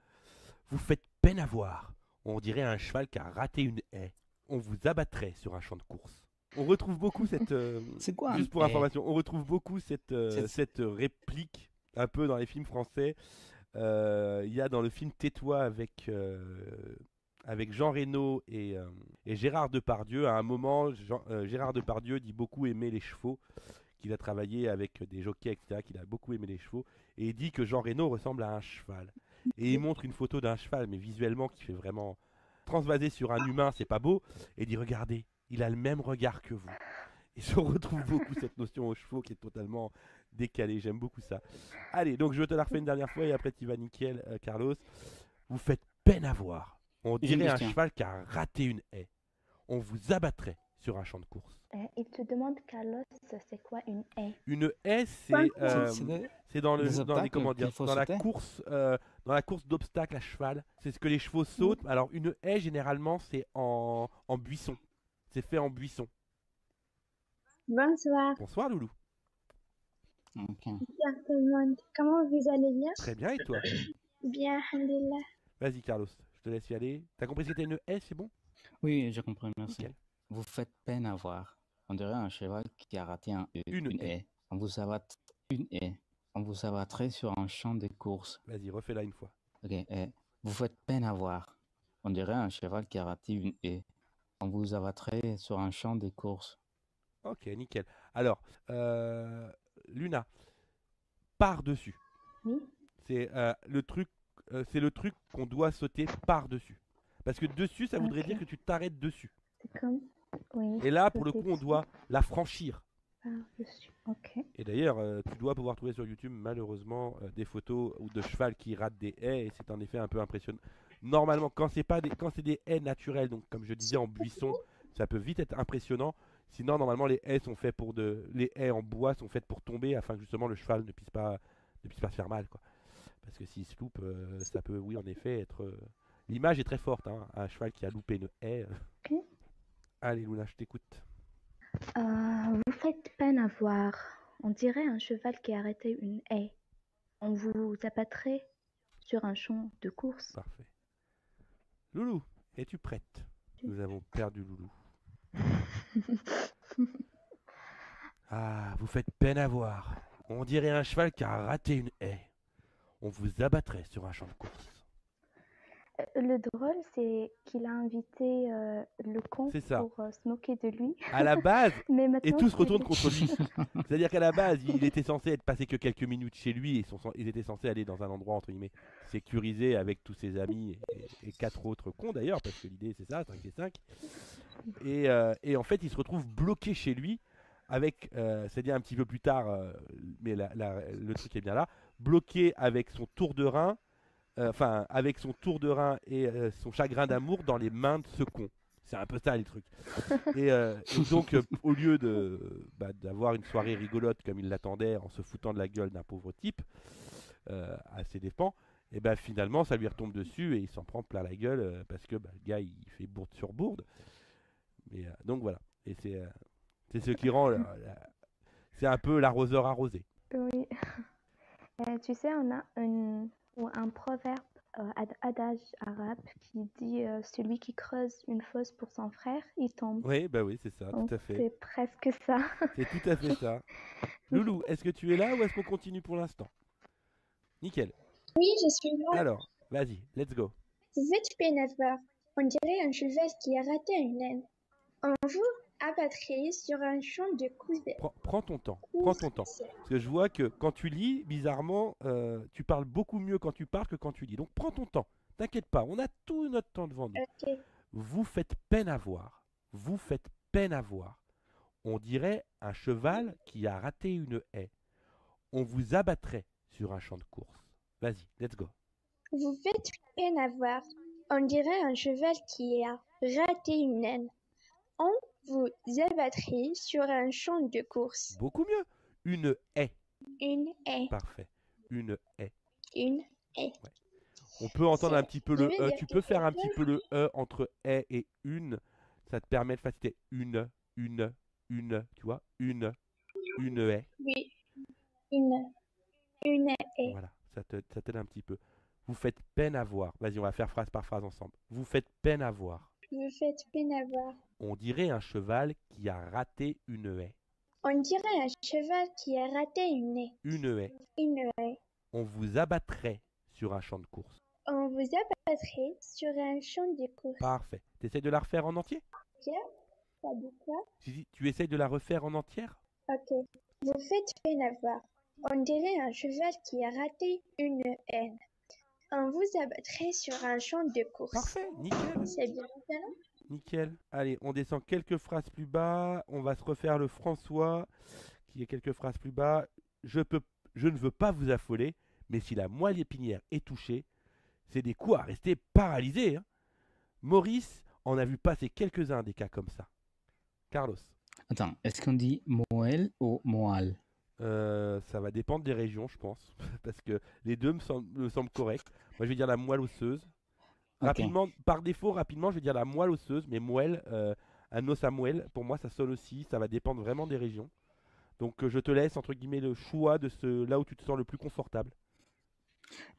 Vous faites peine à voir. On dirait un cheval qui a raté une haie. On vous abattrait sur un champ de course. On retrouve beaucoup cette... C'est quoi Juste pour information, on retrouve beaucoup cette réplique un peu dans les films français. Il y a dans le film Tais-toi avec Jean Reno et Gérard Depardieu. À un moment, Gérard Depardieu dit beaucoup aimer les chevaux, qu'il a travaillé avec des jockeys, etc., qu'il a beaucoup aimé les chevaux. Et il dit que Jean Reno ressemble à un cheval. Et il montre une photo d'un cheval, mais visuellement, qui fait vraiment transvasé sur un humain, c'est pas beau. Et il dit, regardez, il a le même regard que vous. Et je retrouve beaucoup cette notion aux chevaux qui est totalement décalée. J'aime beaucoup ça. Allez, donc je te la refais une dernière fois et après tu vas nickel, Carlos. Vous faites peine à voir. On J'ai une dirait un question. cheval qui a raté une haie. On vous abattrait sur un champ de course. Il te demande, Carlos, c'est quoi une haie? Une haie, c'est dans les obstacles comment dire, qu'il faut dans la sauter. course d'obstacles à cheval. C'est ce que les chevaux sautent. Alors une haie généralement c'est en buisson. C'est fait en buisson. Bonsoir, Bonsoir Loulou. Ok. bien tout le monde. Comment vous allez bien? Très bien et toi? Bien, alhamdulillah. Vas-y Carlos, je te laisse y aller. T'as compris ce que c'était une haie, c'est bon? Oui, je comprends, merci. Nickel. Vous faites peine à voir. On dirait un cheval qui a raté Une une haie. haie. On vous abatte une haie. On vous abattrait sur un champ de course. Vas-y, refais-la une fois. Ok. Vous faites peine à voir. On dirait un cheval qui a raté une haie. On vous abattrait sur un champ de course. Ok, nickel. Alors, Luna, par-dessus. Oui. C'est le truc qu'on doit sauter par-dessus. Parce que dessus, ça voudrait Ok. dire que tu t'arrêtes dessus. C'est comme... Oui. Et là, pour le sauter coup, on dessus, doit la franchir. par-dessus. Ok. Et d'ailleurs, tu dois pouvoir trouver sur YouTube, malheureusement, des photos de cheval qui ratent des haies, et c'est en effet un peu impressionnant. Normalement, quand c'est des haies naturelles, donc comme je disais en buisson, ça peut vite être impressionnant. Sinon, normalement, les haies les haies en bois sont faites pour tomber, afin que justement le cheval ne puisse pas se faire mal, quoi. Parce que s'il se loupe, ça peut, oui, en effet, être. L'image est très forte, hein. Un cheval qui a loupé une haie. Ok. Allez, Luna, je t'écoute. Vous faites peine à voir. On dirait un cheval qui a arrêté une haie. On vous abattrait sur un champ de course. Parfait. Loulou, es-tu prête? Nous avons perdu Loulou. Ah, vous faites peine à voir. On dirait un cheval qui a raté une haie. On vous abattrait sur un champ de course. Le drôle, c'est qu'il a invité le con C'est ça. pour se moquer de lui. À la base, Mais et maintenant, tout se retourne il- contre lui. C'est-à-dire qu'à la base, il était censé être passé que quelques minutes chez lui et ils étaient censés aller dans un endroit entre guillemets sécurisé avec tous ses amis et 4 autres cons d'ailleurs, parce que l'idée c'est ça, 5 et 5. Et en fait, il se retrouve bloqué chez lui avec, c'est-à-dire un petit peu plus tard, mais le truc est bien là, bloqué avec son tour de rein, avec son tour de rein et son chagrin d'amour dans les mains de ce con. C'est un peu ça les trucs. Et donc, au lieu d'avoir une soirée rigolote comme il l'attendait en se foutant de la gueule d'un pauvre type, à ses dépens, et ben finalement ça lui retombe dessus et il s'en prend plein la gueule parce que le gars il fait bourde sur bourde. Mais donc voilà. Et c'est ce qui rend. C'est un peu l'arroseur arrosé. Oui. Tu sais, on a un proverbe, adage arabe qui dit celui qui creuse une fosse pour son frère, il tombe. Oui, bah oui, c'est ça, Donc tout à fait. c'est presque ça. C'est tout à fait ça. Loulou, est-ce que tu es là ou est-ce qu'on continue pour l'instant? Nickel. Oui, je suis là. Alors, vas-y, let's go. Vous faites peine à voir. On dirait un cheval qui a raté une laine. On vous abattrait sur un champ de couvert. Prends ton temps, prends ton temps. Parce que je vois que quand tu lis, bizarrement, tu parles beaucoup mieux quand tu parles que quand tu lis. Donc prends ton temps, t'inquiète pas, on a tout notre temps devant nous. Ok. Vous faites peine à voir. Vous faites peine à voir. On dirait un cheval qui a raté une haie. On vous abattrait sur un champ de course. Vas-y, let's go. Vous faites peine à voir. On dirait un cheval qui a raté une laine. On vous abattrait sur un champ de course. Beaucoup mieux. Une haie. Une haie. Parfait. Une haie. Une haie. Ouais. On peut entendre un petit peu le Je vais E. dire Tu peux faire un quelque petit peu le E entre haie et une. Ça te permet de faciliter. Une, tu vois. Une haie. Oui. Une haie. Voilà, ça t'aide un petit peu. Vous faites peine à voir. Vas-y, on va faire phrase par phrase ensemble. Vous faites peine à voir. Vous faites peine à voir. On dirait un cheval qui a raté une haie. On dirait un cheval qui a raté une haie. Une haie. Une haie. On vous abattrait sur un champ de course. On vous abattrait sur un champ de course. Parfait. Tu essaies de la refaire en entier? Pas de quoi? Tu essaies de la refaire en entière? Ok. Vous faites peine à voir. On dirait un cheval qui a raté une haie. On vous abattrait sur un champ de course. Parfait, nickel. C'est bien maintenant? Nickel. Allez, on descend quelques phrases plus bas. On va se refaire le François, qui est quelques phrases plus bas. Je ne veux pas vous affoler, mais si la moelle épinière est touchée, c'est des coups à rester paralysés. Hein. Maurice en a vu passer quelques-uns des cas comme ça. Carlos. Attends, est-ce qu'on dit moelle ou moelle? Ça va dépendre des régions, je pense, parce que les deux me semblent corrects. Moi, je vais dire la moelle osseuse. Ok. Rapidement, par défaut, je vais dire la moelle osseuse, mais moelle, un os à moelle, pour moi, ça sonne aussi. Ça va dépendre vraiment des régions. Donc, je te laisse, entre guillemets, le choix de là où tu te sens le plus confortable.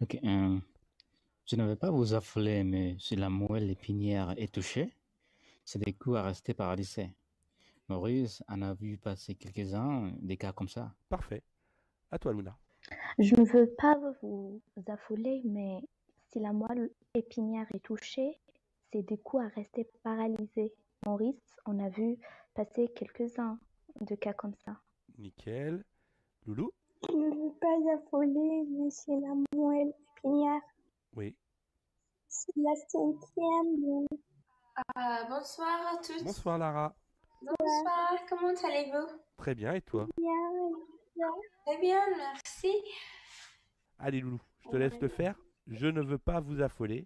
Ok. Je ne vais pas vous affoler, mais si la moelle épinière est touchée, c'est des coups à rester paralysés. Maurice en a vu passer quelques-uns, des cas comme ça. Parfait. À toi, Luna. Je ne veux pas vous affoler, mais si la moelle épinière est touchée, c'est des coups à rester paralysés. Maurice, on a vu passer quelques-uns de cas comme ça. Nickel. Loulou. Je ne veux pas affoler, mais c'est la moelle épinière. Oui. C'est la 5e. Bonsoir à tous. Bonsoir, Lara. Bonsoir, comment allez-vous? Très bien, et toi? Très bien, merci. Allez, Loulou, je te laisse le faire. Je ne veux pas vous affoler,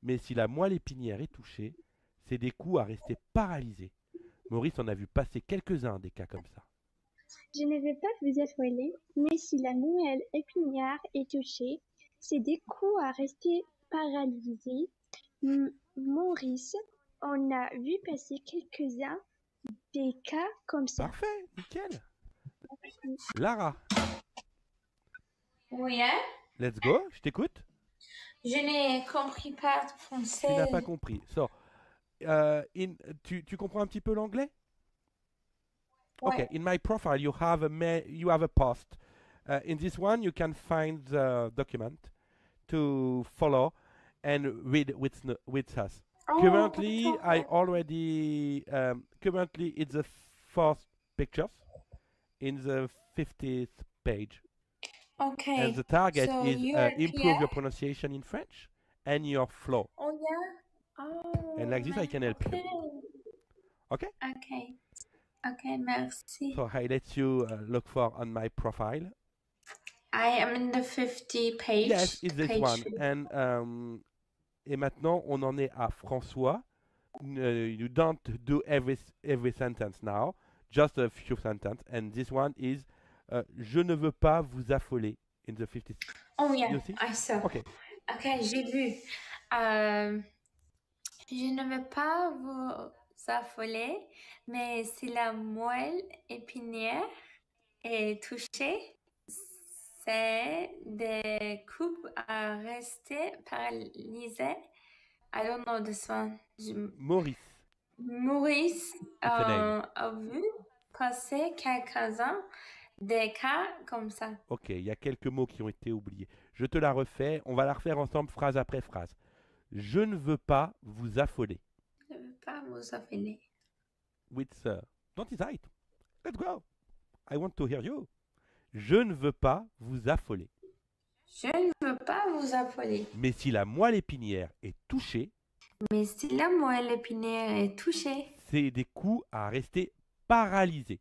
mais si la moelle épinière est touchée, c'est des coups à rester paralysés. Maurice en a vu passer quelques-uns des cas comme ça. Je ne vais pas vous affoler, mais si la moelle épinière est touchée, c'est des coups à rester paralysés. Maurice, on a vu passer quelques-uns des cas comme ça. Parfait, nickel. Lara, Oui, hein? let's go, je t'écoute. Je n'ai compris pas de Tu français. n'as pas compris. So, tu comprends un petit peu l'anglais? Ouais. Okay, in my profile you have a post. In this one you can find the document to follow and read with us. Oh, Currently, I okay. already currently it's the first pictures in the 50th page, Okay. and the target So is you are improve Pierre? your pronunciation in French and your flow. Oh, yeah? Oh, And like this, I can help you. Okay? Okay. Okay, merci. So I let you look for on my profile. I am in the 50 page. Yes, it's this page. one. And et maintenant, on en est à François. You don't do every sentence now, just a few sentences. And this one is je ne veux pas vous affoler in the 50. Oh, yeah, You see? I saw. Okay. Ok, j'ai vu. Je ne veux pas vous affoler, mais si la moelle épinière est touchée, c'est des coups à rester paralysés. I don't know this one. Maurice. Maurice It's a name. a vu passer quelques-uns des cas comme ça. Ok, il y a quelques mots qui ont été oubliés. Je te la refais. On va la refaire ensemble, phrase après phrase. Je ne veux pas vous affoler. Je ne veux pas vous affoler. With don't hesitate. Let's go. I want to hear you. Je ne veux pas vous affoler. Je ne veux pas vous affoler. Mais si la moelle épinière est touchée, Mais si la moelle épinière est touchée, c'est des coups à rester paralysés.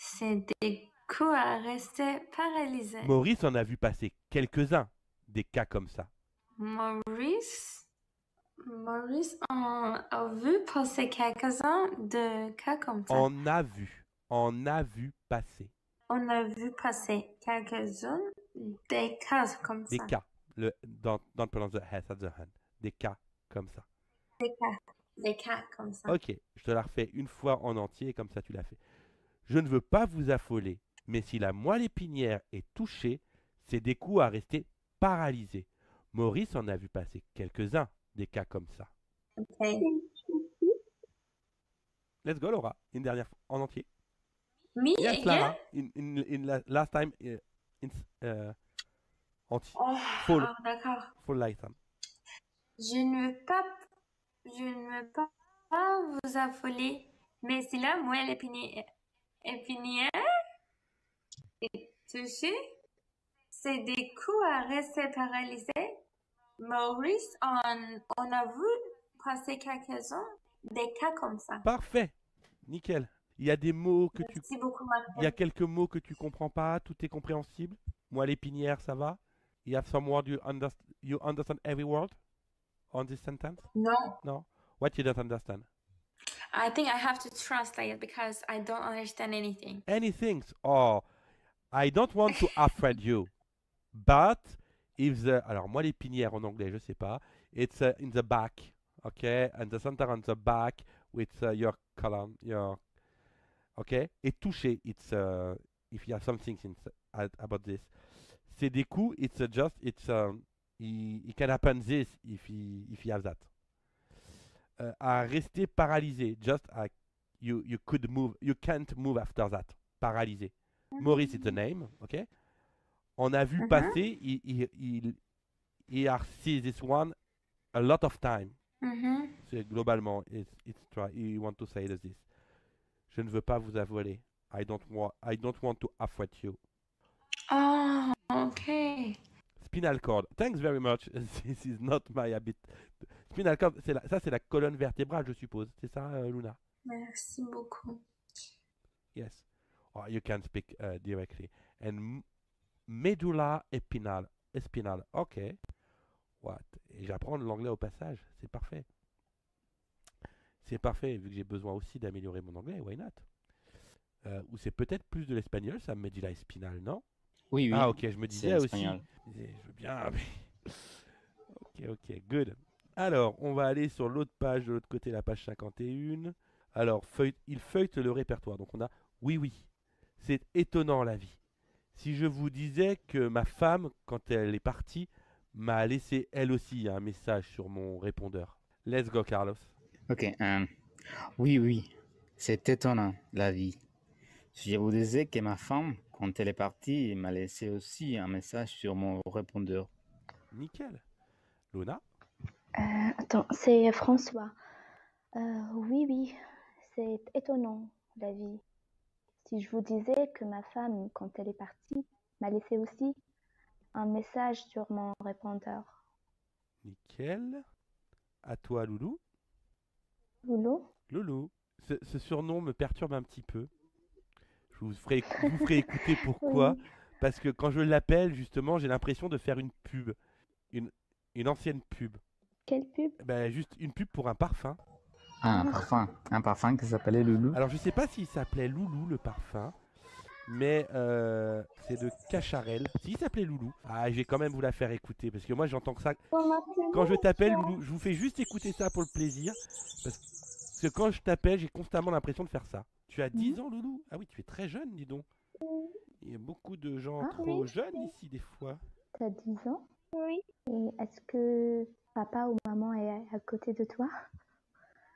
c'est des coups à rester paralysés. Maurice en a vu passer quelques-uns des cas comme ça. Maurice en a vu passer quelques-uns de cas comme ça. On a vu passer On a vu passer quelques-uns des cas comme des ça. cas. Don't pronounce the S at the hand. Des cas comme ça. Des cas comme ça. Ok, je te la refais une fois en entier, comme ça tu l'as fait. Je ne veux pas vous affoler, mais si la moelle épinière est touchée, c'est des coups à rester paralysés. Maurice en a vu passer quelques-uns des cas comme ça. Okay. Let's go, Laura. Une dernière fois en entier. Me Yes, again? Lara. Last time, entier. Oh, Full. d'accord. Full lifetime. Je ne veux pas vous affoler, mais si la moelle épinière est touchée, c'est des coups à rester paralysés. Maurice on a vu passer quelques-uns des cas comme ça. Parfait. Nickel. Il y a des mots que tu... Merci beaucoup, Il y a quelques mots que tu comprends pas. Tout est compréhensible. Moelle épinière, ça va? You have some word you understand every word on this sentence? No, No? What you don't understand? I think I have to translate because I don't understand anything. Anything. Oh, I don't want to offend you. But if the... Alors, moelle épinière en anglais, je sais pas. It's in the back. Okay? And the center on the back with your column. Okay? Et toucher. It's... if you have something about this. C'est des coups. It's just... It's... it can happen this if you have that. À rester paralysé. Just you could move. You can't move after that. Paralysé. Maurice is the name. Okay? On a vu passer. He has seen this one a lot of time. C'est globalement. He want to say this. Je ne veux pas vous affoler. I don't want to affect you. Oh, okay. Spinal cord. Thanks very much. This is not my habit. Spinal cord, ça c'est la colonne vertébrale, je suppose. C'est ça, Luna? Merci beaucoup. Yes. Oh, you can speak directly. And medulla espinal. Ok. What? Et j'apprends l'anglais au passage. C'est parfait. C'est parfait, vu que j'ai besoin aussi d'améliorer mon anglais. Why not? Ou c'est peut-être plus de l'espagnol, ça medulla espinal, non? Oui, oui. Ah, ok, je me disais aussi. Espagnol. Je veux bien. Ok, good. Alors, on va aller sur l'autre page, de l'autre côté, la page 51. Alors, il feuillete le répertoire. Donc, on a oui. C'est étonnant la vie. Si je vous disais que ma femme, quand elle est partie, m'a laissé elle aussi un message sur mon répondeur. Let's go, Carlos. Ok. Oui. C'est étonnant, la vie. Je vous disais que ma femme, quand elle est partie, m'a laissé aussi un message sur mon répondeur. Nickel. Luna? Attends, c'est François. Oui, c'est étonnant, la vie. Si je vous disais que ma femme, quand elle est partie, m'a laissé aussi un message sur mon répondeur. Nickel. À toi, Loulou. Loulou? Ce surnom me perturbe un petit peu. Je vous ferai écouter pourquoi. Oui. Parce que quand je l'appelle, justement, j'ai l'impression de faire une pub. Une ancienne pub. Quelle pub? Ben, juste une pub pour un parfum. Ah, un parfum qui s'appelait Loulou. Alors, je sais pas s'il s'appelait Loulou, le parfum. Mais c'est de Cacharel. S'il s'appelait Loulou. Ah, je vais quand même vous la faire écouter. Parce que moi, j'entends que ça. Quand je t'appelle Loulou, je vous fais juste écouter ça pour le plaisir. Parce que que quand je t'appelle, j'ai constamment l'impression de faire ça. Tu as 10 Mhm. ans, Loulou? Ah oui, tu es très jeune, dis donc. Il y a beaucoup de gens Ah, trop jeunes ici, des fois. tu as 10 ans. Oui. Et est-ce que papa ou maman est à côté de toi?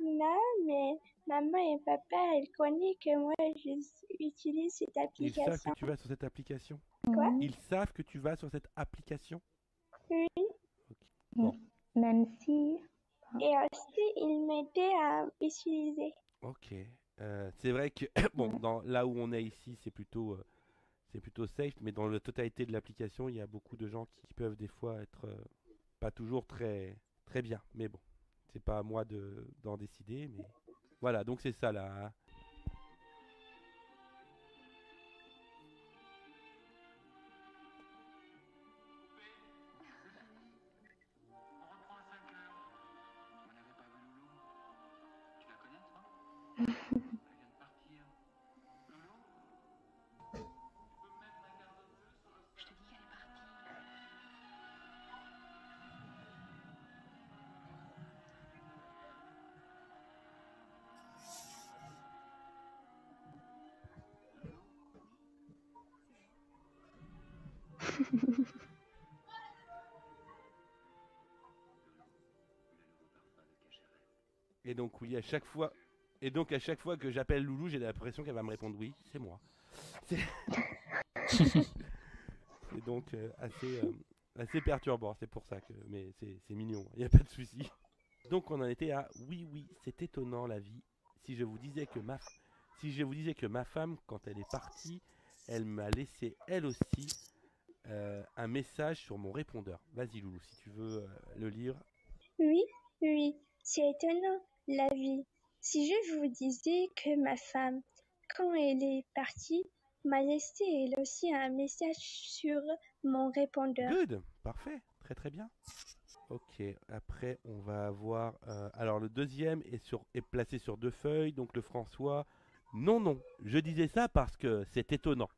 Non, mais maman et papa, ils connaissent que moi, j'utilise cette Ils savent que application. tu vas sur cette application. Quoi? Mhm. Ils savent que tu vas sur cette application. Oui. Ok. Bon, Même si... Et aussi, ils m'aidaient à utiliser. ok. C'est vrai que bon, là où on est ici, c'est plutôt safe, mais dans la totalité de l'application, il y a beaucoup de gens qui peuvent des fois être pas toujours très très bien. Mais bon, c'est pas à moi d'en décider, mais voilà. Donc c'est ça là. Et donc oui, à chaque fois. Et donc à chaque fois que j'appelle Loulou, j'ai l'impression qu'elle va me répondre oui, c'est moi. C'est c'est donc assez perturbant, c'est pour ça que. Mais c'est mignon, il n'y a pas de souci. Donc on en était à oui, c'est étonnant la vie. Si je vous disais que ma femme, quand elle est partie, elle m'a laissé elle aussi un message sur mon répondeur. Vas-y Loulou, si tu veux le lire. Oui, oui, c'est étonnant, la vie. Si je vous disais que ma femme, quand elle est partie, m'a laissé elle aussi un message sur mon répondeur. Good, parfait, très très bien. Ok, après on va avoir. Alors le deuxième est placé sur 2 feuilles, donc le François. Non, je disais ça parce que c'est étonnant.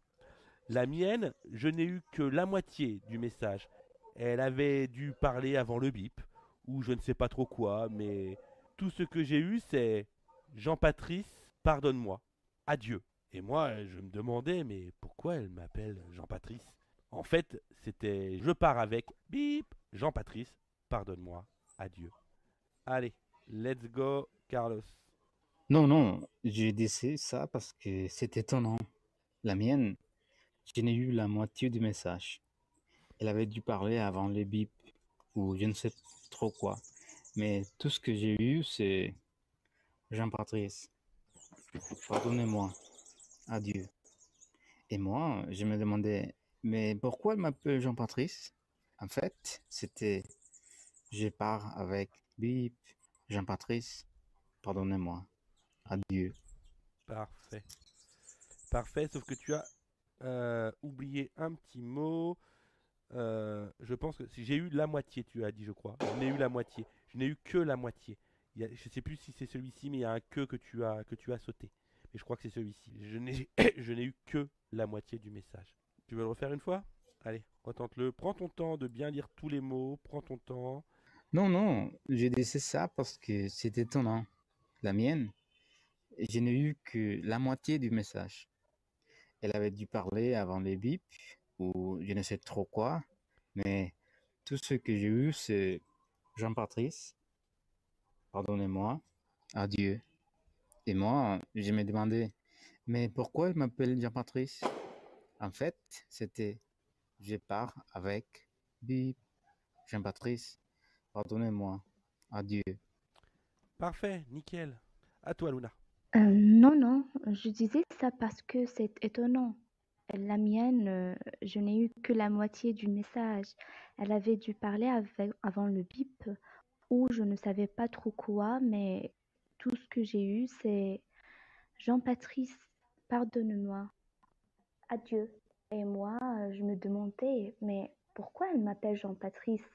La mienne, je n'ai eu que la moitié du message. Elle avait dû parler avant le bip, ou je ne sais pas trop quoi, mais tout ce que j'ai eu, c'est Jean-Patrice, pardonne-moi, adieu. Et moi, je me demandais, mais pourquoi elle m'appelle Jean-Patrice? En fait, c'était je pars avec bip, Jean-Patrice, pardonne-moi, adieu. Allez, let's go, Carlos. Non, je disais ça parce que c'est étonnant. La mienne, je n'ai eu la moitié du message. Elle avait dû parler avant le bip ou je ne sais trop quoi. Mais tout ce que j'ai eu, c'est Jean-Patrice, pardonnez-moi, adieu. Et moi, je me demandais, mais pourquoi elle m'appelle Jean-Patrice? En fait, c'était je pars avec bip, Jean-Patrice, pardonnez-moi, adieu. Parfait. Parfait, sauf que tu as oublié un petit mot. Je pense que si j'ai eu la moitié, tu as dit, je crois. Je n'ai eu la moitié. Je n'ai eu que la moitié. Je ne sais plus si c'est celui-ci, mais il y a un que tu as sauté. Mais je crois que c'est celui-ci. Je n'ai eu que la moitié du message. Tu veux le refaire une fois? Allez, retente-le. Prends ton temps de bien lire tous les mots. Prends ton temps. Non, je disais ça parce que c'est étonnant. La mienne, je n'ai eu que la moitié du message. Elle avait dû parler avant les bips ou je ne sais trop quoi, mais tout ce que j'ai eu, c'est Jean-Patrice, pardonnez-moi, adieu. Et moi, je me demandais, mais pourquoi elle m'appelle Jean-Patrice? En fait, c'était je pars avec bip, Jean-Patrice, pardonnez-moi, adieu. Parfait, nickel. À toi, Luna. Non, je disais ça parce que c'est étonnant. La mienne, je n'ai eu que la moitié du message. Elle avait dû parler avant le bip ou je ne savais pas trop quoi, mais tout ce que j'ai eu, c'est Jean-Patrice, pardonne-moi, adieu. Et moi, je me demandais, mais pourquoi elle m'appelle Jean-Patrice?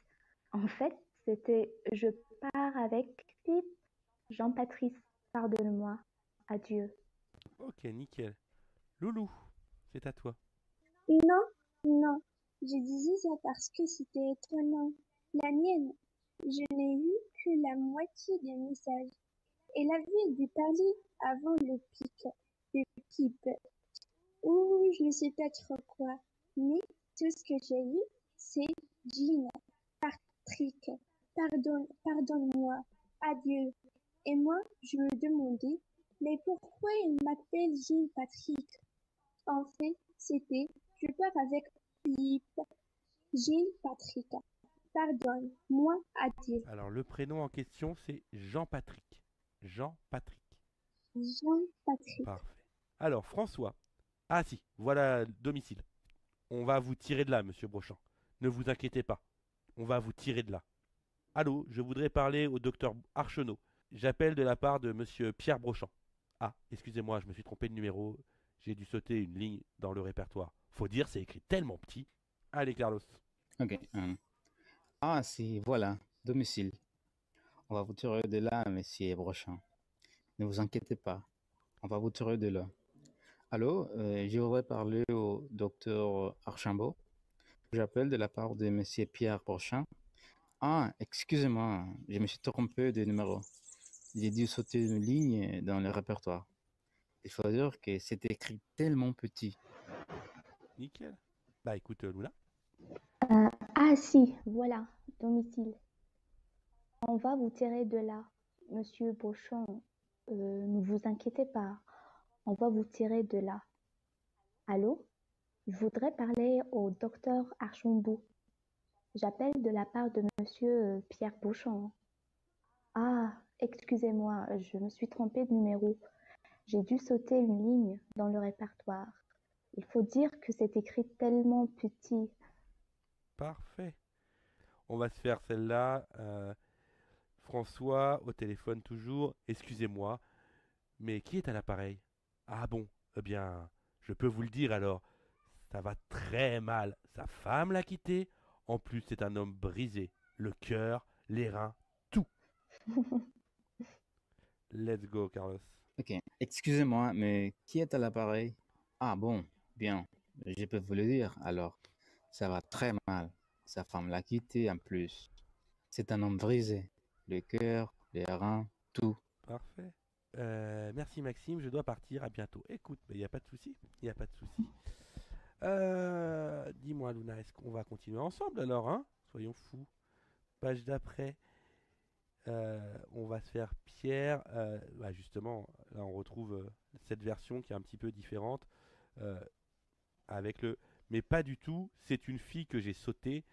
En fait, c'était je pars avec bip, Jean-Patrice, pardonne-moi, adieu. Ok, nickel. Loulou, c'est à toi. Non, non, je disais ça parce que c'était étonnant. La mienne, je n'ai eu que la moitié des messages. Elle avait dû parler avant le pipe, ou je ne sais pas trop quoi. Mais tout ce que j'ai eu, c'est Jean, Patrick, pardonne-moi, adieu. Et moi, je me demandais, mais pourquoi il m'appelle Jean Patrick? En fait, c'était, je pars avec Philippe, Jean Patrick. Pardonne-moi, adieu. Alors, le prénom en question, c'est Jean-Patrick. Jean-Patrick. Jean Patrick. Parfait. Alors, François. Ah si, voilà le domicile. On va vous tirer de là, monsieur Brochant. Ne vous inquiétez pas. On va vous tirer de là. Allô, je voudrais parler au docteur Archenot. J'appelle de la part de monsieur Pierre Brochant. Ah, excusez-moi, je me suis trompé de numéro. J'ai dû sauter une ligne dans le répertoire. Faut dire, c'est écrit tellement petit. Allez, Carlos. Ok. Ah, si, voilà, domicile. On va vous tirer de là, monsieur Brochant. Ne vous inquiétez pas. On va vous tirer de là. Allô, je voudrais parler au docteur Archambault. J'appelle de la part de monsieur Pierre Brochant. Ah, excusez-moi, je me suis trompé de numéro. J'ai dû sauter une ligne dans le répertoire. Il faut dire que c'est écrit tellement petit. Nickel. Bah écoute, Luna. Ah si, voilà, domicile. On va vous tirer de là, monsieur Beauchamp. Ne vous inquiétez pas, on va vous tirer de là. Allô? Je voudrais parler au docteur Archambault. J'appelle de la part de monsieur Pierre Beauchamp. Ah, excusez-moi, je me suis trompée de numéro. J'ai dû sauter une ligne dans le répertoire. Il faut dire que c'est écrit tellement petit. Parfait. On va se faire celle-là. François, au téléphone toujours. Excusez-moi, mais qui est à l'appareil? Ah bon, eh bien, je peux vous le dire alors. Ça va très mal. Sa femme l'a quitté. En plus, c'est un homme brisé. Le cœur, les reins, tout. Let's go, Carlos. Ok, excusez-moi, mais qui est à l'appareil? Ah bon, bien, je peux vous le dire alors. Ça va très mal. Sa femme l'a quitté en plus. C'est un homme brisé. Le cœur, les reins, tout. Parfait. Merci Maxime, je dois partir, à bientôt. Écoute, il n'y a pas de souci, il n'y a pas de souci. Dis-moi Luna, est-ce qu'on va continuer ensemble alors, hein? Soyons fous. Page d'après, on va se faire Pierre. Justement, là on retrouve cette version qui est un petit peu différente euh, avec le... Mais pas du tout, c'est une fille que j'ai sautée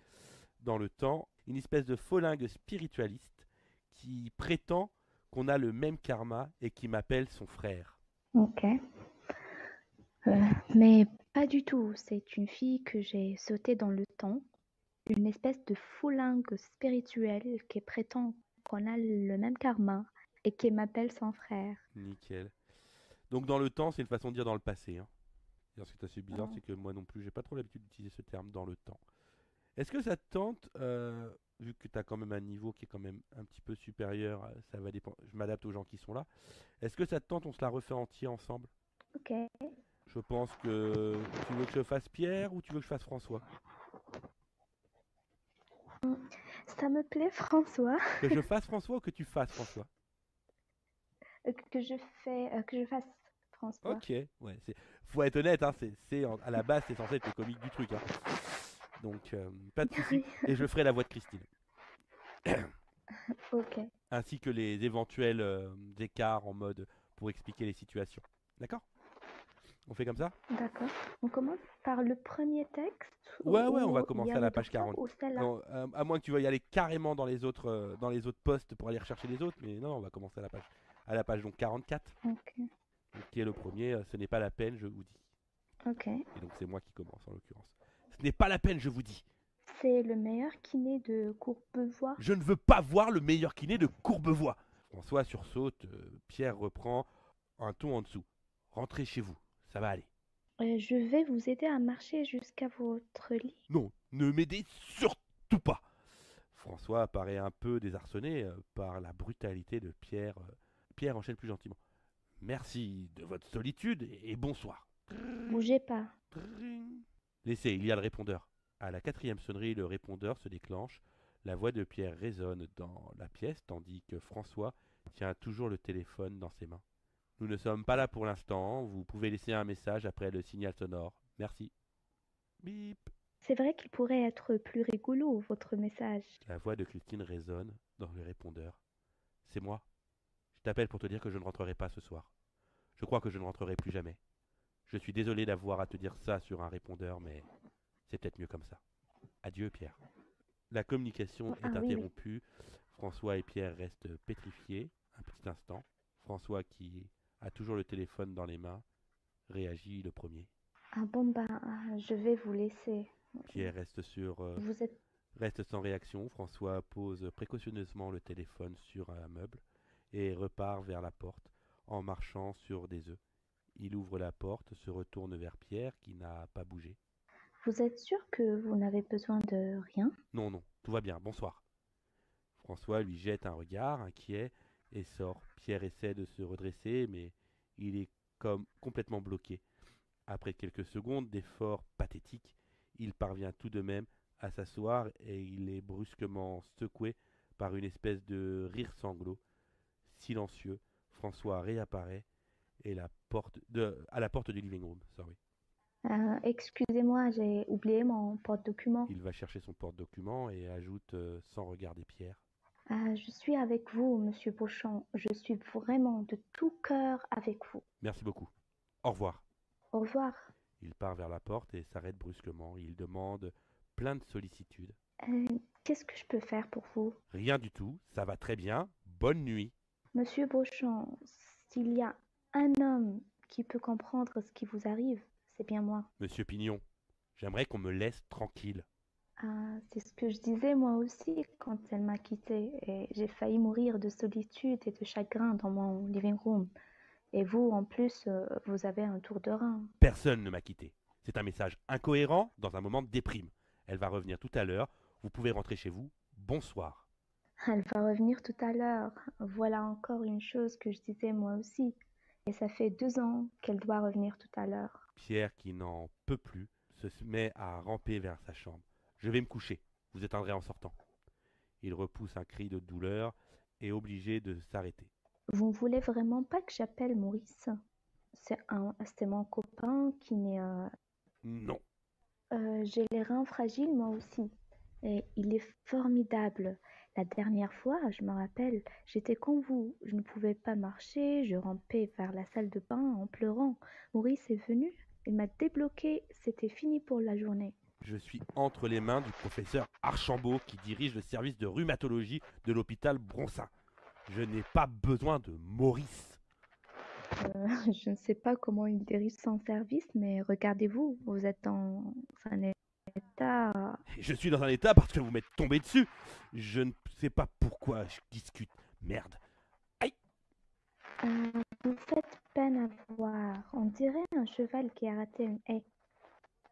dans le temps, une espèce de folingue spiritualiste qui prétend qu'on a le même karma et qui m'appelle son frère. Ok. Mais pas du tout. C'est une fille que j'ai sautée dans le temps. Une espèce de foulingue spirituelle qui prétend qu'on a le même karma et qui m'appelle son frère. Nickel. Donc dans le temps, c'est une façon de dire dans le passé. Hein. Et ce qui est assez bizarre, c'est que moi non plus, j'ai pas trop l'habitude d'utiliser ce terme dans le temps. Est-ce que ça te tente, vu que tu as quand même un niveau qui est quand même un petit peu supérieur, ça va dépendre, je m'adapte aux gens qui sont là. Est-ce que ça te tente, on se la refait entier ensemble? Ok. Je pense que tu veux que je fasse Pierre ou tu veux que je fasse François? Ça me plaît, François. Que je fasse François ou que tu fasses François? Que je fasse François. Ok, ouais, faut être honnête, hein, à la base c'est censé être le comique du truc. Hein. Donc pas de soucis. Et je ferai la voix de Christine. Ok. Ainsi que les éventuels écarts en mode pour expliquer les situations. D'accord? On fait comme ça? D'accord. On commence par le premier texte. Ouais, on va où il commencer y a à la le page docteur 40. ou celle-là? Non, à moins que tu veuilles aller carrément dans les autres postes pour aller rechercher les autres, mais non, on va commencer à la page donc 44. Ok. Donc, qui est le premier, ce n'est pas la peine, je vous dis. Ok. Et donc c'est moi qui commence en l'occurrence. Ce n'est pas la peine, je vous dis. C'est le meilleur kiné de Courbevoie. Je ne veux pas voir le meilleur kiné de Courbevoie. François sursaute, Pierre reprend un ton en dessous. Rentrez chez vous, ça va aller. Je vais vous aider à marcher jusqu'à votre lit. Non, ne m'aidez surtout pas. François paraît un peu désarçonné par la brutalité de Pierre. Pierre enchaîne plus gentiment. Merci de votre solitude et bonsoir. Bougez pas. Laissez, il y a le répondeur. À la 4e sonnerie, le répondeur se déclenche. La voix de Pierre résonne dans la pièce, tandis que François tient toujours le téléphone dans ses mains. Nous ne sommes pas là pour l'instant. Vous pouvez laisser un message après le signal sonore. Merci. Bip. C'est vrai qu'il pourrait être plus rigolo, votre message. La voix de Christine résonne dans le répondeur. C'est moi. Je t'appelle pour te dire que je ne rentrerai pas ce soir. Je crois que je ne rentrerai plus jamais. Je suis désolé d'avoir à te dire ça sur un répondeur, mais c'est peut-être mieux comme ça. Adieu, Pierre. La communication est Ah oui, oui. interrompue. François et Pierre restent pétrifiés un petit instant. François, qui a toujours le téléphone dans les mains, réagit le premier. Ah bon, bah, je vais vous laisser. Pierre Vous êtes... reste sans réaction. François pose précautionneusement le téléphone sur un meuble et repart vers la porte en marchant sur des œufs. Il ouvre la porte, se retourne vers Pierre qui n'a pas bougé. Vous êtes sûr que vous n'avez besoin de rien? Non, non, tout va bien, bonsoir. François lui jette un regard inquiet et sort. Pierre essaie de se redresser, mais il est comme complètement bloqué. Après quelques secondes d'effort pathétique, il parvient tout de même à s'asseoir et il est brusquement secoué par une espèce de rire sanglot. Silencieux, François réapparaît et à la porte du living room. Sorry. Excusez-moi, j'ai oublié mon porte-document. Il va chercher son porte-document et ajoute sans regarder Pierre. Je suis avec vous, Monsieur Beauchamp. Je suis vraiment de tout cœur avec vous. Merci beaucoup. Au revoir. Au revoir. Il part vers la porte et s'arrête brusquement. Il demande plein de sollicitude. Qu'est-ce que je peux faire pour vous? Rien du tout, ça va très bien. Bonne nuit. Monsieur Beauchamp, s'il y a un homme qui peut comprendre ce qui vous arrive, c'est bien moi. Monsieur Pignon, j'aimerais qu'on me laisse tranquille. C'est ce que je disais moi aussi quand elle m'a quitté et j'ai failli mourir de solitude et de chagrin dans mon living room. Et vous, en plus, vous avez un tour de rein. Personne ne m'a quitté. C'est un message incohérent dans un moment de déprime. Elle va revenir tout à l'heure. Vous pouvez rentrer chez vous. Bonsoir. Elle va revenir tout à l'heure. Voilà encore une chose que je disais moi aussi. Et ça fait 2 ans qu'elle doit revenir tout à l'heure. Pierre, qui n'en peut plus, se met à ramper vers sa chambre. Je vais me coucher. Vous éteindrez en sortant. Il repousse un cri de douleur et est obligé de s'arrêter. Vous ne voulez vraiment pas que j'appelle Maurice? C'est mon copain qui n'est... Non. J'ai les reins fragiles moi aussi. Et il est formidable. La dernière fois, je me rappelle, j'étais comme vous. Je ne pouvais pas marcher, je rampais vers la salle de bain en pleurant. Maurice est venu, il m'a débloqué, c'était fini pour la journée. Je suis entre les mains du professeur Archambault qui dirige le service de rhumatologie de l'hôpital Bronsin. Je n'ai pas besoin de Maurice. Je ne sais pas comment il dirige son service, mais regardez-vous, vous êtes dans un état... Je suis dans un état parce que vous m'êtes tombé dessus. Je ne sais pas pourquoi je discute. Merde. Aïe. Vous faites peine à voir. On dirait un cheval qui a raté une haie.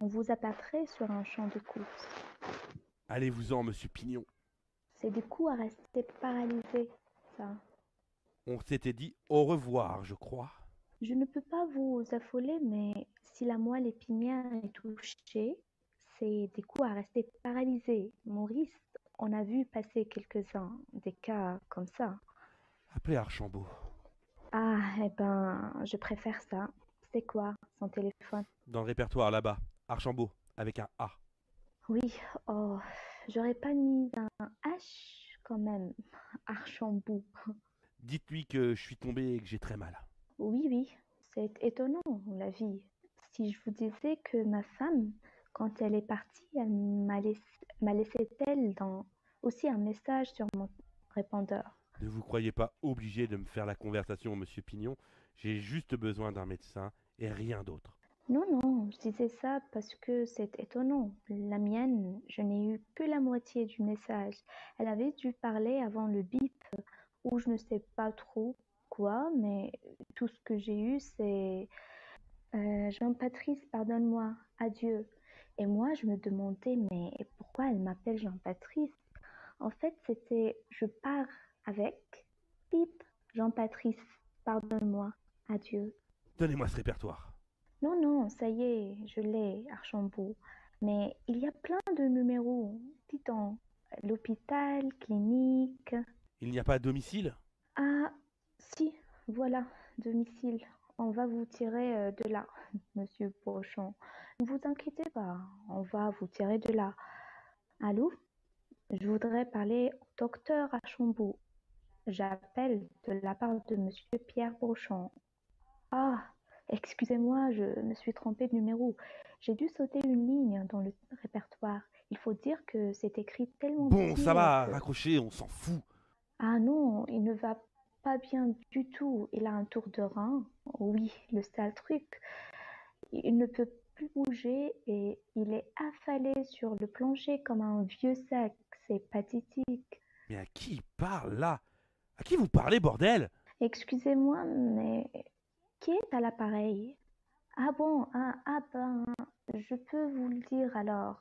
On vous abattrait sur un champ de course. Allez-vous-en, monsieur Pignon. C'est des coups à rester paralysé, ça. On s'était dit au revoir, je crois. Je ne peux pas vous affoler, mais si la moelle épinière est touchée, c'est des coups à rester paralysé. Maurice, on a vu passer quelques-uns, des cas comme ça. Appelez Archambault. Ah, eh ben, je préfère ça. C'est quoi, son téléphone? Dans le répertoire, là-bas. Archambault, avec un A. Oui, oh, j'aurais pas mis un H quand même. Archambault. Dites-lui que je suis tombé et que j'ai très mal. Oui, c'est étonnant, la vie. Si je vous disais que ma femme, quand elle est partie, elle m'a laissé elle aussi un message sur mon répondeur. Ne vous croyez pas obligé de me faire la conversation, monsieur Pignon. J'ai juste besoin d'un médecin et rien d'autre. Non, je disais ça parce que c'est étonnant. La mienne, je n'ai eu que la moitié du message. Elle avait dû parler avant le bip, ou je ne sais pas trop quoi, mais tout ce que j'ai eu, c'est Jean-Patrice, pardonne-moi, adieu. Et moi, je me demandais, mais pourquoi elle m'appelle Jean-Patrice? En fait, c'était je pars avec bip, Jean-Patrice, pardonne-moi, adieu. Donnez-moi ce répertoire. Non, ça y est, je l'ai, Archambault. Mais il y a plein de numéros. Dis donc, l'hôpital, clinique. Il n'y a pas de domicile? Ah, si, voilà, domicile. On va vous tirer de là, monsieur Beauchamp. Ne vous inquiétez pas, on va vous tirer de là. Allô? Je voudrais parler au docteur Archambault. J'appelle de la part de monsieur Pierre Beauchamp. Ah, excusez-moi, je me suis trompée de numéro. J'ai dû sauter une ligne dans le répertoire. Il faut dire que c'est écrit tellement Bon, ça petit va, que... raccrocher, on s'en fout. Ah non, il ne va pas bien du tout. Il a un tour de rein. Oui, le sale truc. Il ne peut plus bouger et il est affalé sur le plancher comme un vieux sac. C'est pathétique. Mais à qui il parle là? À qui vous parlez, bordel? Excusez-moi, mais qui est à l'appareil? Ah bon, ben, je peux vous le dire alors.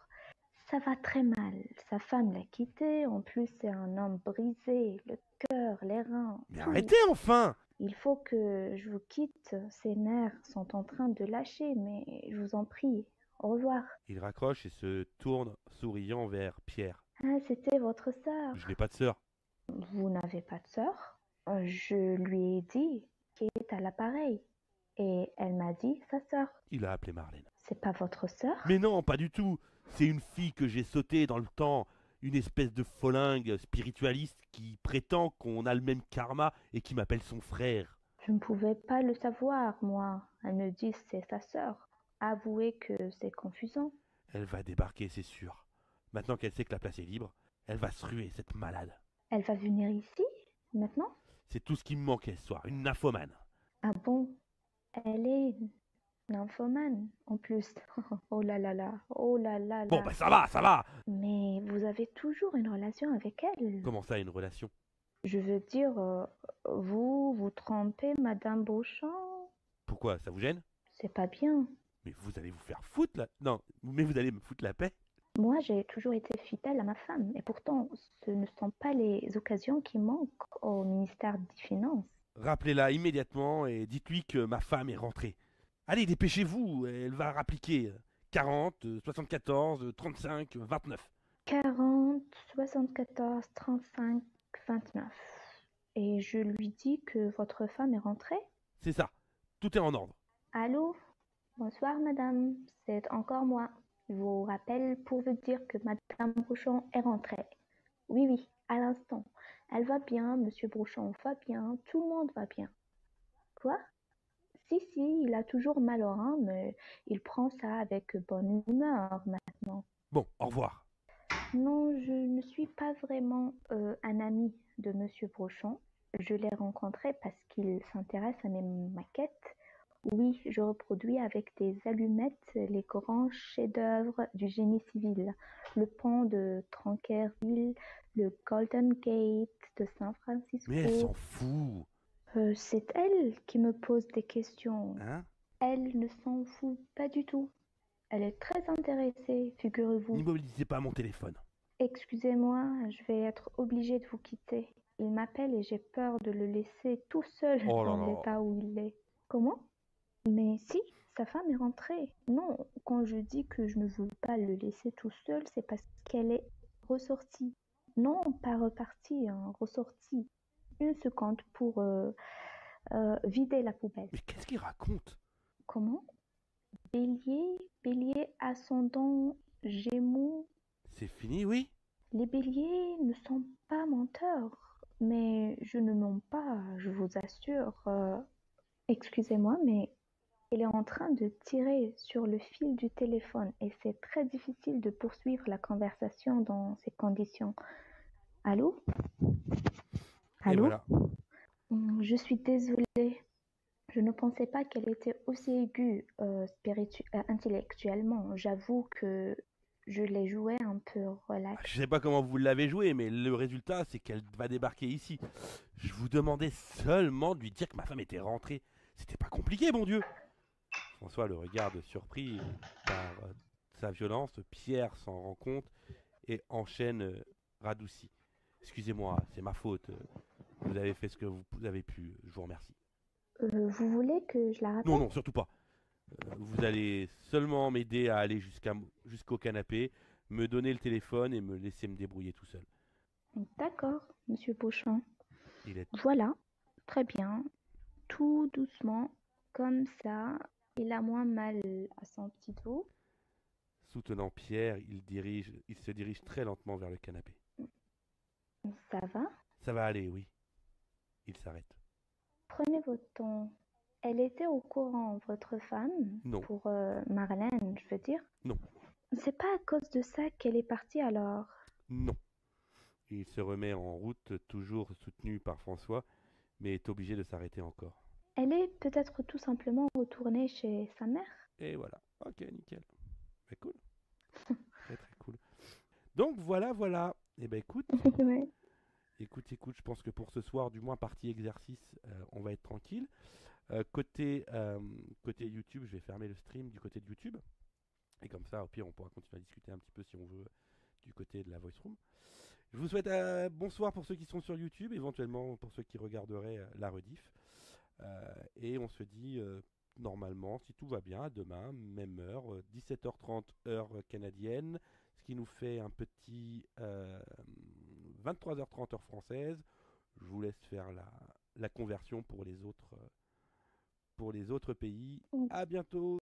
Ça va très mal. Sa femme l'a quitté. En plus, c'est un homme brisé, le cœur, les reins, Mais tout. arrêtez enfin! Il faut que je vous quitte. Ses nerfs sont en train de lâcher, mais je vous en prie. Au revoir. Il raccroche et se tourne, souriant vers Pierre. Ah, c'était votre sœur. Je n'ai pas de sœur. Vous n'avez pas de sœur? Je lui ai dit qui est à l'appareil. Et elle m'a dit sa sœur. Il a appelé Marlène. C'est pas votre sœur? Mais non, pas du tout. C'est une fille que j'ai sautée dans le temps. Une espèce de folingue spiritualiste qui prétend qu'on a le même karma et qui m'appelle son frère. Je ne pouvais pas le savoir, moi. Elle me dit c'est sa sœur. Avouez que c'est confusant. Elle va débarquer, c'est sûr. Maintenant qu'elle sait que la place est libre, elle va se ruer, cette malade. Elle va venir ici, maintenant? C'est tout ce qui me manquait ce soir, une nymphomane. Ah bon? Elle est nymphomane, en plus. Oh là là là, oh là là là. Bon, bah ça va, ça va! Mais vous avez toujours une relation avec elle? Comment ça, une relation? Je veux dire, vous trompez Madame Beauchamp? Pourquoi, ça vous gêne? C'est pas bien. Mais vous allez vous faire foutre là? Non, mais vous allez me foutre la paix? Moi, j'ai toujours été fidèle à ma femme, et pourtant, ce ne sont pas les occasions qui manquent au ministère des Finances. Rappelez-la immédiatement et dites-lui que ma femme est rentrée. Allez, dépêchez-vous, elle va rappliquer 40, 74, 35, 29. 40, 74, 35, 29. Et je lui dis que votre femme est rentrée? C'est ça, tout est en ordre. Allô? Bonsoir, madame. C'est encore moi. Je vous rappelle pour vous dire que madame Beauchamp est rentrée. Oui, oui, à l'instant. Elle va bien, monsieur Beauchamp va bien, tout le monde va bien. Quoi? Si, il a toujours mal au rein, mais il prend ça avec bonne humeur maintenant. Bon, au revoir. Non, je ne suis pas vraiment un ami de monsieur Beauchamp. Je l'ai rencontré parce qu'il s'intéresse à mes maquettes. Oui, je reproduis avec des allumettes les grands chefs-d'œuvre du génie civil. Le pont de Tranquerville, le Golden Gate de San Francisco. Mais elle s'en fout. C'est elle qui me pose des questions. Hein? Elle ne s'en fout pas du tout. Elle est très intéressée, figurez-vous. N'immobilisez pas mon téléphone. Excusez-moi, je vais être obligée de vous quitter. Il m'appelle et j'ai peur de le laisser tout seul Oh là dans là. l'état où il est. Comment? Mais si, sa femme est rentrée. Non, quand je dis que je ne veux pas le laisser tout seul, c'est parce qu'elle est ressortie. Non, pas repartie, hein, ressortie. Une seconde pour vider la poubelle. Mais qu'est-ce qu'il raconte? Comment? Bélier, ascendant, Gémeaux. C'est fini, oui? Les béliers ne sont pas menteurs, mais je ne mens pas, je vous assure. Excusez-moi, mais il est en train de tirer sur le fil du téléphone et c'est très difficile de poursuivre la conversation dans ces conditions. Allô? Et Allô? voilà. Je suis désolée. Je ne pensais pas qu'elle était aussi aiguë intellectuellement. J'avoue que je l'ai jouée un peu relax. Je sais pas comment vous l'avez joué, mais le résultat, c'est qu'elle va débarquer ici. Je vous demandais seulement de lui dire que ma femme était rentrée. C'était pas compliqué, bon Dieu. François le regarde surpris par sa violence. Pierre s'en rend compte et enchaîne radouci. Excusez-moi, c'est ma faute. Vous avez fait ce que vous avez pu. Je vous remercie. Vous voulez que je la rappelle? Non, surtout pas. Vous allez seulement m'aider à aller jusqu'au canapé, me donner le téléphone et me laisser me débrouiller tout seul. D'accord, monsieur Beauchamp. Il est Voilà, Très bien, tout doucement, comme ça, il a moins mal à son petit dos. Soutenant Pierre, il se dirige très lentement vers le canapé. Ça va? Ça va aller, oui. Il s'arrête. Prenez votre temps. Elle était au courant, votre femme, Non, pour Marlène, je veux dire. non, C'est pas à cause de ça qu'elle est partie alors. non. Il se remet en route, toujours soutenu par François, mais est obligé de s'arrêter encore. Elle est peut-être tout simplement retournée chez sa mère. Et voilà. Ok, nickel. Bah, cool. Très très cool. Donc voilà, voilà. Eh ben écoute, Ouais. écoute, je pense que pour ce soir, du moins partie exercice, on va être tranquille. Côté YouTube, je vais fermer le stream du côté de YouTube. Et comme ça, au pire, on pourra continuer à discuter un petit peu si on veut du côté de la voice room. Je vous souhaite bonsoir pour ceux qui sont sur YouTube, éventuellement pour ceux qui regarderaient la rediff. Et on se dit normalement, si tout va bien, à demain, même heure, 17h30 heure canadienne, ce qui nous fait un petit 23h30 heure française. Je vous laisse faire la conversion pour les autres pays. À bientôt.